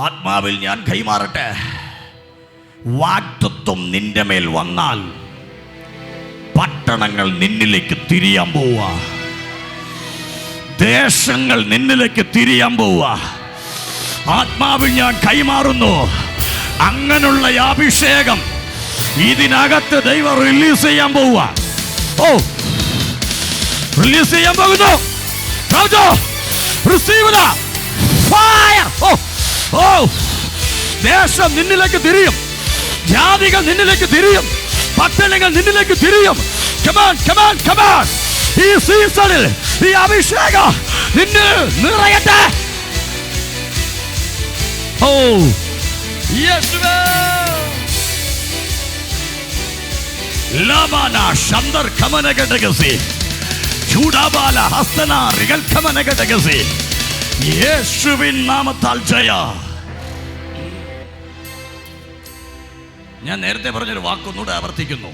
[SPEAKER 1] ആത്മാവിൽ ഞാൻ കൈമാറട്ടെ, വാഗ്ദത്തം നിന്റെ മേൽ വന്നാൽ പട്ടണങ്ങൾ നിന്നിലേക്ക് തിരിയാൻ പോവാ. ദേശങ്ങൾ നിന്നിലേക്ക് തിരിയാൻ പോവുക. ആത്മാവിൽ ഞാൻ കൈമാറുന്നു. അങ്ങനെയുള്ള അഭിഷേകം ഇതിനകത്ത് ദൈവം റിലീസ് ചെയ്യാൻ പോവുക. ഓ, റിലീസ് ചെയ്യാൻ പോകുന്നു. ദേശം നിന്നിലേക്ക് തിരിയും, ജാതികൾ നിന്നിലേക്ക് തിരിയും, പട്ടണങ്ങൾ നിന്നിലേക്ക് തിരിയും. ഈ സീസണിൽ ഈ അഭിഷേകം നിന്നിൽ നിറയട്ടെ. ഓ യേശുവേ, ലബാന ശന്ദർ കമനഗടഗസി ചൂടാബാല ഹസ്തന റിഗൽ കമനഗടഗസി. യേശുവിൻ നാമത്താൽ ജയ. ഞാൻ നേരത്തെ പറഞ്ഞൊരു വാക്കൊന്നുകൂടെ ആവർത്തിക്കുന്നു.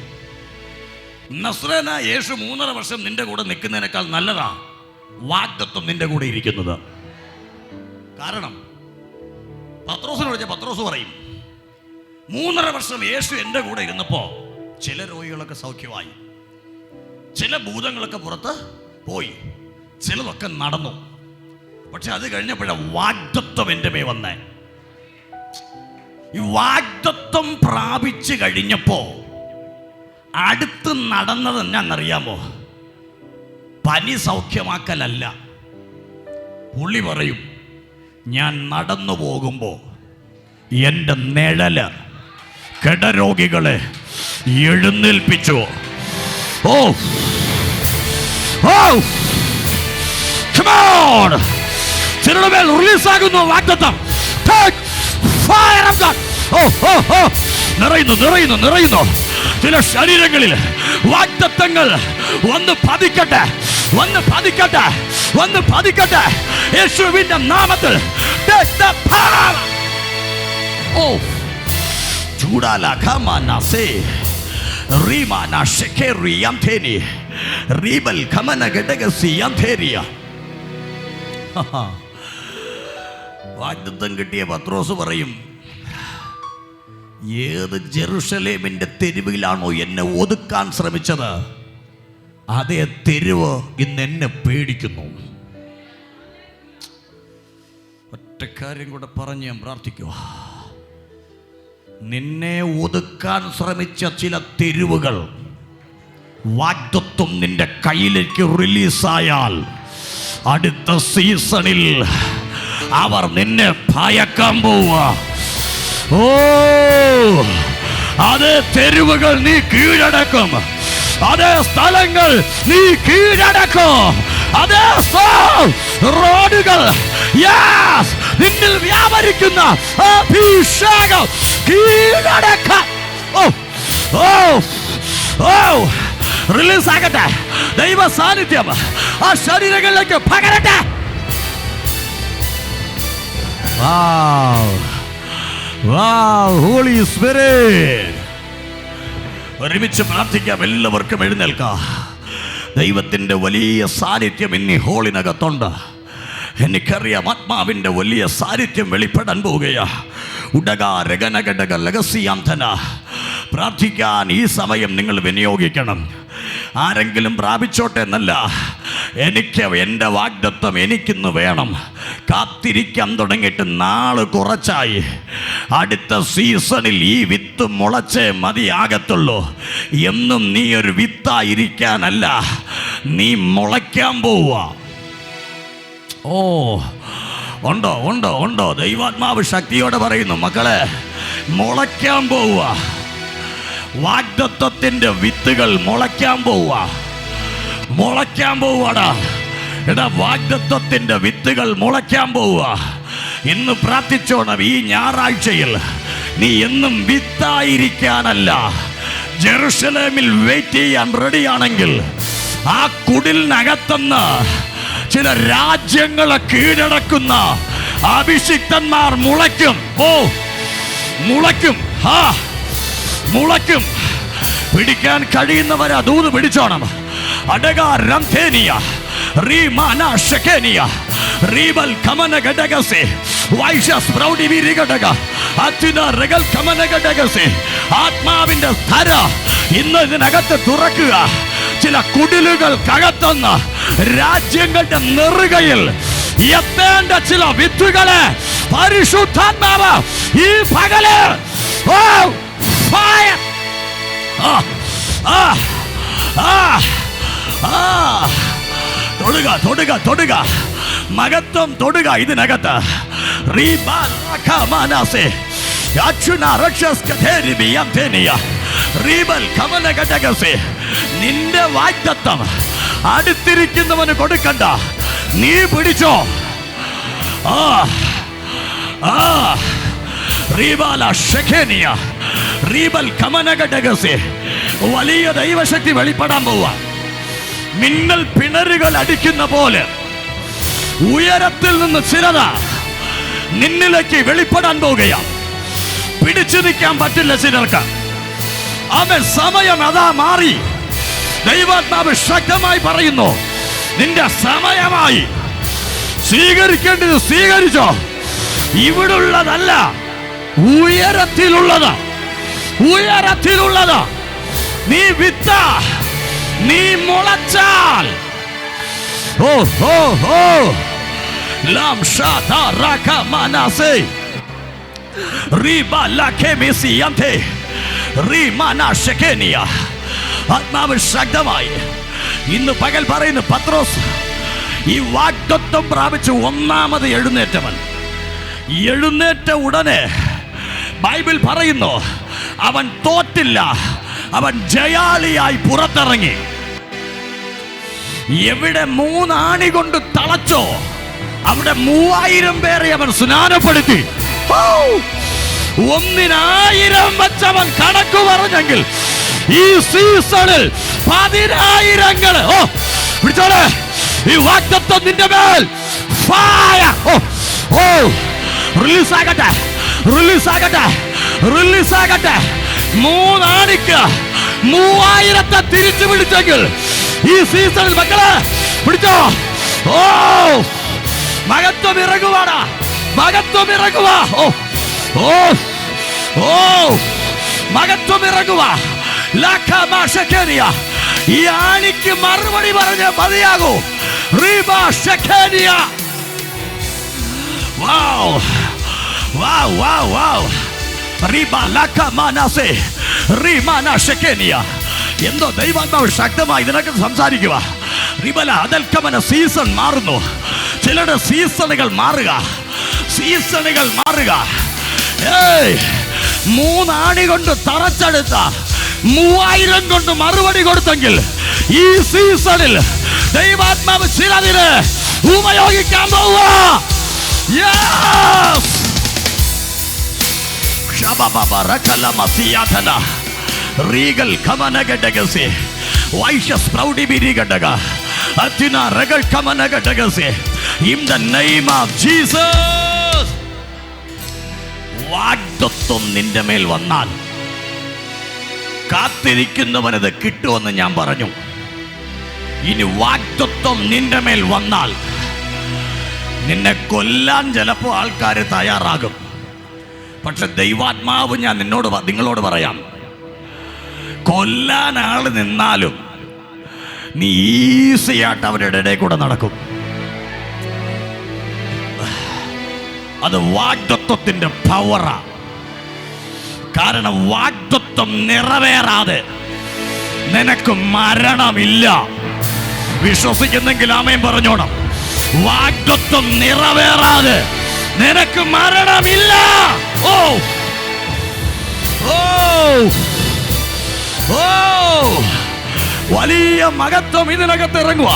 [SPEAKER 1] നസ്രേന യേശു 3.5 വർഷം നിന്റെ കൂടെ നിൽക്കുന്നതിനേക്കാൾ നല്ലതാ വാഗ്ദത്വം നിന്റെ കൂടെ ഇരിക്കുന്നത്. കാരണം പത്രോസിനെ വിളിച്ച പത്രോസ് പറയും, 3.5 വർഷം യേശു എൻ്റെ കൂടെ ഇരുന്നപ്പോ ചില രോഗികളൊക്കെ സൗഖ്യമായി, ചില ഭൂതങ്ങളൊക്കെ പുറത്ത് പോയി, ചിലതൊക്കെ നടന്നു. പക്ഷെ അത് കഴിഞ്ഞപ്പോഴാണ് വാഗ്ദത്വം എൻ്റെ മേ വന്നേ. ഈ വാഗ്ദത്വം പ്രാപിച്ചു കഴിഞ്ഞപ്പോ അടുത്ത് നടന്നത് എന്നാന്നറിയാമോ? പനി സൗഖ്യമാക്കലല്ല. പുള്ളി പറയും, ഞാൻ നടന്നു പോകുമ്പോ എൻ്റെ നിഴല് കിടരോഗികളെ എഴുന്നേൽപ്പിച്ചു. ഓ ഓ, come on, ചിലരുടെ മേൽ റിലീസാകുന്നു വാഗ്ദത്തം. Fire of God. നിറയുന്നു നിറയുന്നു നിറയുന്നു. ചില ശരീരങ്ങളിൽ വാഗ്ദത്തങ്ങൾ വന്ന് പതിക്കട്ടെ, വന്ന് പതിക്കട്ടെ, വന്ന് പതിക്കട്ടെ. യേശുവിന്റെ നാമത്തിൽ വാഗ്ദത്തം കിട്ടിയ പത്രോസ് പറയും, ഏത് ജെറുസലേമിന്റെ തെരുവിലാണോ എന്നെ ഒതുക്കാൻ ശ്രമിച്ചത്, അതേ തെരുവ് ഇന്ന് എന്നെ പേടിക്കുന്നു. ഒറ്റ കാര്യം കൂടെ പറഞ്ഞ് ഞാൻ പ്രാർത്ഥിക്കുക. നിന്നെ ഒതുക്കാൻ ശ്രമിച്ച ചില തെരുവുകൾ വാഗ്ദത്വം നിന്റെ കയ്യിലേക്ക് റിലീസായാൽ അടുത്ത സീസണിൽ അവർ നിന്നെ ഭയക്കാൻ പോവുക. ഓ, അതേ തെരുവുകൾ നീ കീഴടക്കും, അതേ സ്ഥലങ്ങൾ നീ കീഴടക്കും, അതേ റോഡുകൾ നിന്നിൽ വ്യാപരിക്കുന്ന അഭിഷേകം കീഴടക്കാൻ. ഓ ഓ ഓ, റിലീസ് ആകട്ടെ. ദൈവ സാന്നിധ്യം ആ ശരീരങ്ങളിലേക്ക് പകരട്ടെ. ഹോളി സ്പിരിറ്റ്, ഒരുമിച്ച് പ്രാർത്ഥിക്കാം. എല്ലാവർക്കും എഴുന്നേൽക്കാം. ദൈവത്തിൻ്റെ വലിയ സാന്നിധ്യം ഇനി ഹോളിനകത്തുണ്ട്. എനിക്കറിയാം ആത്മാവിൻ്റെ വലിയ സാന്നിധ്യം വെളിപ്പെടാൻ പോവുകയാ. പ്രാർത്ഥിക്കാൻ ഈ സമയം നിങ്ങൾ വിനിയോഗിക്കണം. ആരെങ്കിലും പ്രാപിച്ചോട്ടെ എന്നല്ല, എനിക്ക് എൻ്റെ വാഗ്ദത്തം എനിക്കിന്ന് വേണം. കാത്തിരിക്കാൻ തുടങ്ങിയിട്ട് നാള് കുറച്ചായി. അടുത്ത സീസണിൽ ഈ വിത്ത് മുളച്ചേ മതിയാകത്തുള്ളൂ. എന്നും നീ ഒരു വിത്തായിരിക്കാനല്ല, നീ മുളയ്ക്കാൻ പോവുക. ഓ, ഉണ്ടോ ഉണ്ടോ ഉണ്ടോ? ദൈവാത്മാവ് ശക്തിയോടെ പറയുന്നു, മക്കളെ മുളയ്ക്കാൻ പോവുക. വാഗ്ദത്തത്തിൻ്റെ വിത്തുകൾ മുളയ്ക്കാൻ പോവുക, മുളയ്ക്കാൻ പോവാടാ. എടാ, വാഗ്ദത്തത്തിൻ്റെ വിത്തുകൾ മുളയ്ക്കാൻ പോവുക. ഇന്ന് പ്രാർത്ഥിച്ചോണം, ഈ ഞായറാഴ്ചയിൽ നീ എന്നും വിത്തായിരിക്കാനല്ല, ജെറുസലേമിൽ വെയിറ്റ് ചെയ്യാൻ റെഡിയാണെങ്കിൽ ആ കുടിലിനകത്തുനിന്ന് ചില രാജ്യങ്ങളെ കീഴടക്കുന്ന അഭിഷിക്തന്മാർ മുളയ്ക്കും. ഓ, മുളയ്ക്കും, മുളയ്ക്കും. പിടിക്കാൻ കഴിയുന്നവരെ ദൂത് പിടിച്ചോണം. അടകാരംധേനിയ റീമാന ഷകേനിയ റീബൽ കമനഗഡഗസെ വൈഷസ് പ്രൗഢി വിരിഗഡഗ അത്യുന റഗൽ കമനഗഡഗസെ. ആത്മാവിന്റെ ധര ഇന്ന് ഇതിനകത്ത് തുറക്കുക. ചില കുടിലുകൾക്കകത്തുനിന്ന് രാജ്യങ്ങളുടെ നെറുകയിൽ എത്തേണ്ട ചില വിത്തുകളെ പരിശുദ്ധാത്മാവ് ഈ പകല് തൊടുക തൊടുക തൊടുക, മഹത്വം തൊടുക. ഇതിനകത്ത് നിന്റെ വാഗ്ദത്തം അടുത്തിരിക്കുന്നവന് കൊടുക്കണ്ട, നീ പിടിച്ചോ. വലിയ ദൈവശക്തി വെളിപ്പെടാൻ പോവാ. മിന്നൽ പിണരുകൾ അടിക്കുന്ന പോലെ ഉയരത്തിൽ നിന്ന് ചിലത നിന്നിലേക്ക് വെളിപ്പെടാൻ പോകുകയാ. പിടിച്ചു നിൽക്കാൻ പറ്റില്ല ചിലർക്ക്. അവൻ സമയം അതാ മാറി. ദൈവാത്മാവ് ശക്തമായി പറയുന്നു, നിന്റെ സമയമായി. സ്വീകരിക്കേണ്ടത് സ്വീകരിച്ചോ. ഇവിടുള്ളതല്ല, ഉയരത്തിലുള്ളത്. ഉയരത്തിലുള്ളത്. നീ വിത്ത, നീ മുളച്ചാൽ ഓ ഓ ഓ ലാം ഷാദാ റക മനസേ റിബ ലഖെമിസിയന്തെ റിമന ഷെകേനിയ. ആത്മാവ് ശക്തമായി ഇന്ന് പകൽ പറയുന്നു, പത്രോസ് ഈ വാഗ്ദത്തം പ്രാപിച്ച് ഒന്നാമത് എഴുന്നേറ്റവൻ. എഴുന്നേറ്റ ഉടനെ ബൈബിൾ പറയുന്നു, അവൻ തോറ്റില്ല, അവൻ ജയാളിയായി പുറത്തിറങ്ങി. എവിടെ 3 ആണി കൊണ്ട് തളച്ചോ അവിടെ 3000 പേരെ അവൻ സ്നാനപ്പെടുത്തി. 1000 വെച്ചവൻ കണക്ക് പറഞ്ഞെങ്കിൽ ഈ സീസണിൽ 10,000 പിടിച്ചോളെ. ഈ വാഗ്ദത്തം നിന്റെ മേൽ ഫയർ റിലീസ് ആകട്ടെ, റിലീസ് ആകട്ടെ, റിലീസ് ആകട്ടെ. 3 ആണിക്ക് 3000 തിരിച്ചു പിടിച്ചെങ്കിൽ ഈ സീസണിൽ മക്കളെ പിടിച്ചോ. ഓ മഹത്വം ഇറങ്ങുവാടാ, മഹത്വം ഇറങ്ങുവാ. ഓ ഓ ഓ മഹത്വം ഇറങ്ങുവാ. ഈ ആണിക്ക് മറുപടി പറഞ്ഞ് മതിയാകൂ. എന്തോ ദൈവാത്മാവ് ശക്തമായി ഇതിനൊക്കെ സംസാരിക്കുക. റിബല അതൽക്കമന സീസൺ മാറുന്നു. ചിലരുടെ സീസണുകൾ മാറുക, സീസണുകൾ മാറുക. 3 ആണി കൊണ്ട് തറച്ചെടുത്ത 3000 കൊണ്ട് മറുപടി കൊടുത്തെങ്കിൽ ഈ സീസണിൽ ദൈവാത്മാവ് ചിലതിന് ഉപയോഗിക്കാൻ പോവുക. റീഗൽ കമനഗഡഗസെ വൈഷസ് പ്രൗഢി ബിരിഗഡഗ അത്തിന റഗൽ കമനഗഡഗസെ in the name of Jesus. വാഗ്ദത്തം നിന്റെ മേൽ വന്നാൽ കാത്തിരിക്കുന്നവനത് കിട്ടുമെന്ന് ഞാൻ പറഞ്ഞു. ഇനി വാഗ്ദത്തം നിന്റെ മേൽ വന്നാൽ നിന്നെ കൊല്ലാൻ ചിലപ്പോൾ ആൾക്കാർ തയ്യാറാകും. പക്ഷെ ദൈവാത്മാവ് ഞാൻ നിങ്ങളോട് പറയാം, കൊല്ലാൻ ആൾ നിന്നാലും നീ ഈസിയായിട്ട് അവരുടെ ഇടയിൽ കൂടെ നടക്കും. അത് വാഗ്ദത്തത്തിന്റെ പവറാ. കാരണം വാഗ്ദത്തം നിറവേറാതെ നിനക്ക് മരണമില്ല. വിശ്വസിക്കുന്നെങ്കിൽ ആമേൻ പറഞ്ഞോണം. വാഗ്ദത്തം നിറവേറാതെ നിനക്ക് മരണമില്ല. ഓ ഓ ഓ വലിയ മഹത്വം ഇതിനകത്ത് ഇറങ്ങുക.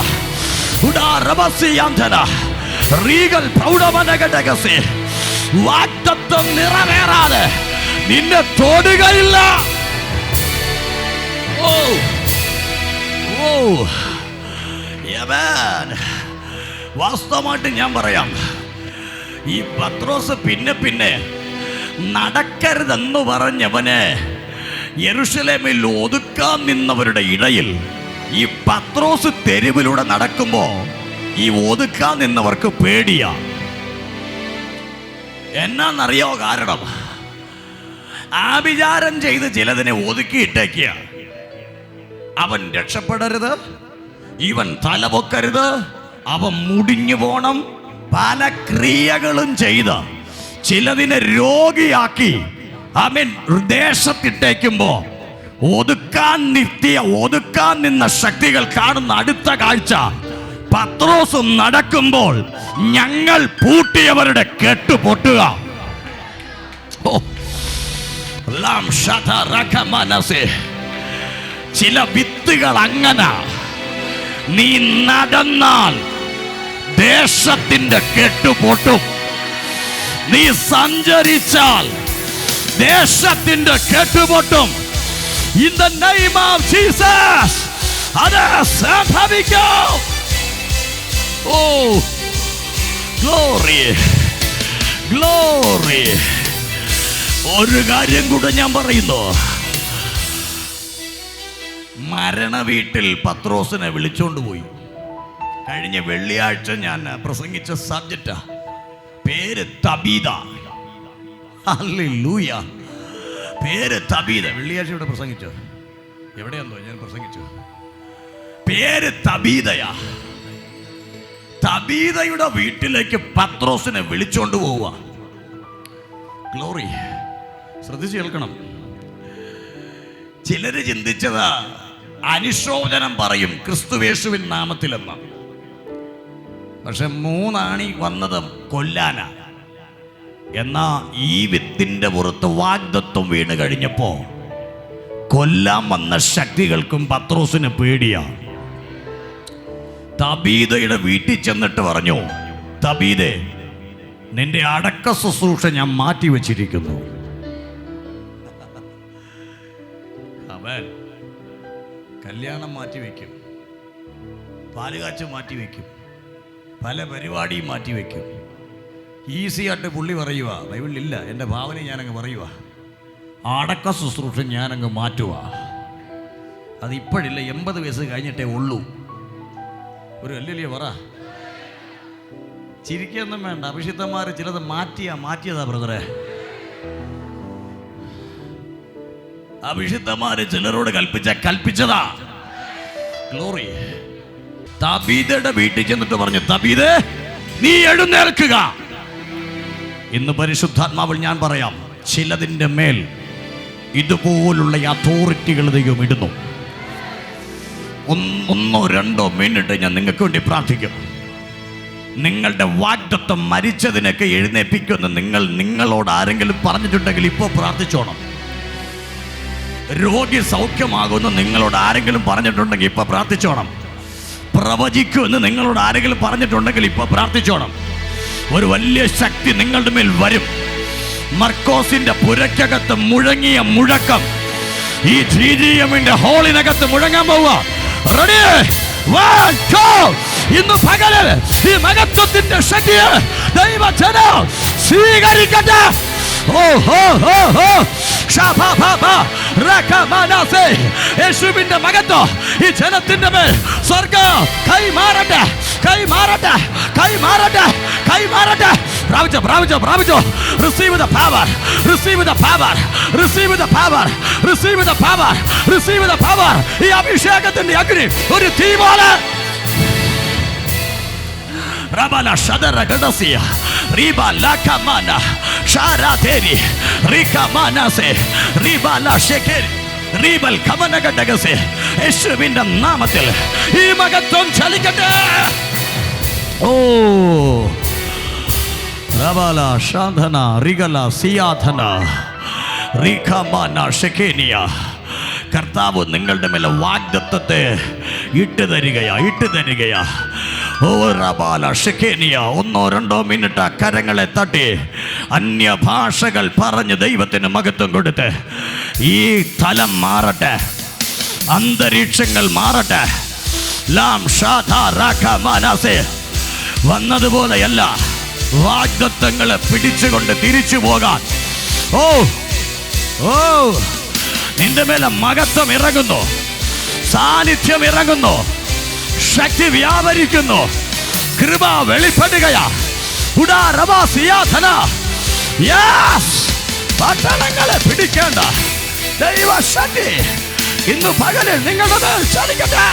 [SPEAKER 1] വാഗ്ദത്തം നിറവേറാതെ നിന്നെ തൊടുകയില്ല. ഓ ഓ വാസ്തവമായിട്ട് ഞാൻ പറയാം, ഈ പത്രോസ് പിന്നെ നടക്കരുതെന്ന് പറഞ്ഞവന് യെരൂശലേമിൽ ഒതുക്കാൻ നിന്നവരുടെ ഇടയിൽ ഈ പത്രോസ് തെരുവിലൂടെ നടക്കുമ്പോ ഈ ഒതുക്കാൻ നിന്നവർക്ക് പേടിയാ. എന്നാന്നറിയോ കാരണം? ആഭിചാരം ചെയ്ത് ചിലതിനെ ഒതുക്കിയിട്ടേക്കുക. അവൻ രക്ഷപ്പെടരുത്, ഇവൻ തലപൊക്കരുത്, അവൻ മുടിഞ്ഞു പോണം. പല ക്രിയകളും ചെയ്ത് ചിലതിനെ രോഗിയാക്കി അവൻ ദേശത്തിട്ടേക്കുമ്പോ ഒതുക്കാൻ നിന്ന ശക്തികൾ കാണുന്ന അടുത്ത കാഴ്ച, പത്രോസും നടക്കുമ്പോൾ ഞങ്ങൾ പൂട്ടിയവരുടെ കെട്ട് പൊട്ടുക. ചില വിത്തുകൾ അങ്ങനെ, നീ നടന്നാൽ ദേശത്തിന്റെ കെട്ടുപൊട്ടും. നീ സഞ്ചരിച്ചാൽ ദേശത്തിന്റെ കെട്ടുപൊട്ടും. In the name of Jesus, അത് സംഭവിക്കും. Oh, glory, glory. ഒരു കാര്യം കൂടെ ഞാൻ പറയുന്നു. മരണ വീട്ടിൽ പത്രോസിനെ വിളിച്ചോണ്ട് പോയി. കഴിഞ്ഞ വെള്ളിയാഴ്ച ഞാൻ പ്രസംഗിച്ച സബ്ജക്റ്റാ, പേര് തബീത. ഹല്ലേലൂയ. പേര് തബീത. വെള്ളിയാഴ്ച ഇവിടെ പ്രസംഗിച്ചു. എവിടെയാന്നോ ഞാൻ പ്രസംഗിച്ചു. പേര് തബീതയാ. തബീതയുടെ വീട്ടിലേക്ക് പത്രോസിനെ വിളിച്ചോണ്ട് പോവുക. ഗ്ലോറി. ശ്രദ്ധിച്ചു കേൾക്കണം. ചിലര് ചിന്തിച്ചത് അനുശോചനം പറയും ക്രിസ്തുയേശുവിൻ നാമത്തിലെന്ന്. പക്ഷെ 3 ആണി വന്നത് കൊല്ലാനാ. എന്നാ ഈ വിത്തിന്റെ പുറത്ത് വാഗ്ദത്വം വീണ് കഴിഞ്ഞപ്പോ കൊല്ലാൻ വന്ന ശക്തികൾക്കും പത്രോസിന് പേടിയാ. തബീതയുടെ വീട്ടിൽ ചെന്നിട്ട് പറഞ്ഞു, തബീതേ, നിന്റെ അടക്ക ശുശ്രൂഷ ഞാൻ മാറ്റി വച്ചിരിക്കുന്നു. അവൻ കല്യാണം മാറ്റിവെക്കും, പാലുകാച്ച് മാറ്റിവെക്കും, പല പരിപാടിയും മാറ്റിവെക്കും. ഈസി ആയിട്ട് പുള്ളി പറയുക, ബൈബിളിലില്ല, എൻ്റെ ഭാവന ഞാനങ്ങ് പറയുക, അടക്ക ശുശ്രൂഷ ഞാനങ്ങ് മാറ്റുക. അതിപ്പോഴില്ല, 80 വയസ്സ് കഴിഞ്ഞിട്ടേ ഉള്ളൂ. ഒരു അല്ലല്ലേ പറ. ചിരിക്കൊന്നും വേണ്ട. അഭിഷിക്തന്മാർ ചിലത് മാറ്റിയതാ ബ്രദറെ. അഭിഷിക്തന്മാര് ചിലരോട് കൽപ്പിച്ചതാ. ഗ്ലോറി. തബീതയുടെ വീട്ടിൽ ചെന്നിട്ട് പറഞ്ഞു, തബീതേ, നീ എഴുന്നേൽക്കുക. ഇന്ന് പരിശുദ്ധാത്മാവിൽ ഞാൻ പറയാം, ചിലതിൻ്റെ മേൽ ഇതുപോലുള്ള അതോറിറ്റികൾ ദൈവം ഇടുന്നു. 1-2 മിനിറ്റ് ഞാൻ നിങ്ങൾക്ക് വേണ്ടി പ്രാർത്ഥിക്കും. നിങ്ങളുടെ വാഗ്ദത്തം മരിച്ചതിനൊക്കെ എഴുന്നേൽപ്പിക്കുമെന്ന് നിങ്ങളോട് ആരെങ്കിലും പറഞ്ഞിട്ടുണ്ടെങ്കിൽ ഇപ്പോൾ പ്രാർത്ഥിച്ചോണം. രോഗി സൗഖ്യമാകുമെന്ന് നിങ്ങളോട് ആരെങ്കിലും പറഞ്ഞിട്ടുണ്ടെങ്കിൽ ഇപ്പോൾ പ്രാർത്ഥിച്ചോണം. പ്രവചിക്കുമെന്ന് നിങ്ങളോട് ആരെങ്കിലും പറഞ്ഞിട്ടുണ്ടെങ്കിൽ ഇപ്പോൾ പ്രാർത്ഥിച്ചോണം. ഒരു വലിയ ശക്തി നിങ്ങളുടെ മേൽ വരും. മർക്കോസിന്റെ പുരക്കകത്ത് മുഴങ്ങിയ മുഴക്കം ഈ GGM-ന്റെ ഹോളിനകത്ത് മുഴങ്ങാൻ പോവുക. റെഡി? 1 2. ഇന്ന് പകല് ഈ മഹത്വത്തിന്റെ ശക്തിയെ ദൈവജനം സ്വീകരിക്കട്ടെ. യേശുവിന്റെ മകത്വം ഈ ജനത്തിന്റെ മേൽ സ്വർഗ്ഗം കൈമാറട്ടെ. പ്രാപിച്ചോ. Receive the power. ഈ അഭിഷേകത്തിന്റെ അഗ്നി ഒരു തീ പോലെ Rabala Shadara Gadasia, Riba Lakamana, Shara Teri, Rika Manase, Riba La Sheker, Ribal Kamanagase, Eshuvinda Namatil, Imagaton Chalikata. Oh, Rabala Shandhana, Rigala Siathana, Rika Mana Shekenia. കർത്താവ് നിങ്ങളുടെ മേലെ വാഗ്ദത്തത്തെ ഇട്ട് തരികയാ. ഓ റബാല ഷെക്കേനിയ. 1-2 മിനിറ്റ് കരങ്ങളെ തട്ടി അന്യഭാഷകൾ പറഞ്ഞ് ദൈവത്തിന് മഹത്വം കൊടുത്ത് ഈ തലം മാറട്ടെ, അന്തരീക്ഷങ്ങൾ മാറട്ടെ. ലാം ഷാധാ റാഖ മാനസേ. വന്നതുപോലെയല്ല, വാഗ്ദത്തങ്ങളെ പിടിച്ചുകൊണ്ട് തിരിച്ചു പോകാൻ. ഓ നിന്റെ മേലെ മഹത്വം ഇറങ്ങുന്നു, സാന്നിധ്യം ഇറങ്ങുന്നു, ശക്തി വ്യാപരിക്കുന്നു, കൃപ വെളിപ്പെടുകയാ. പട്ടണങ്ങളെ പിടിക്കേണ്ട ദൈവശക്തി ഇന്ന് പകലിൽ നിങ്ങളുടെ മേൽ ചലിക്കട്ടെ.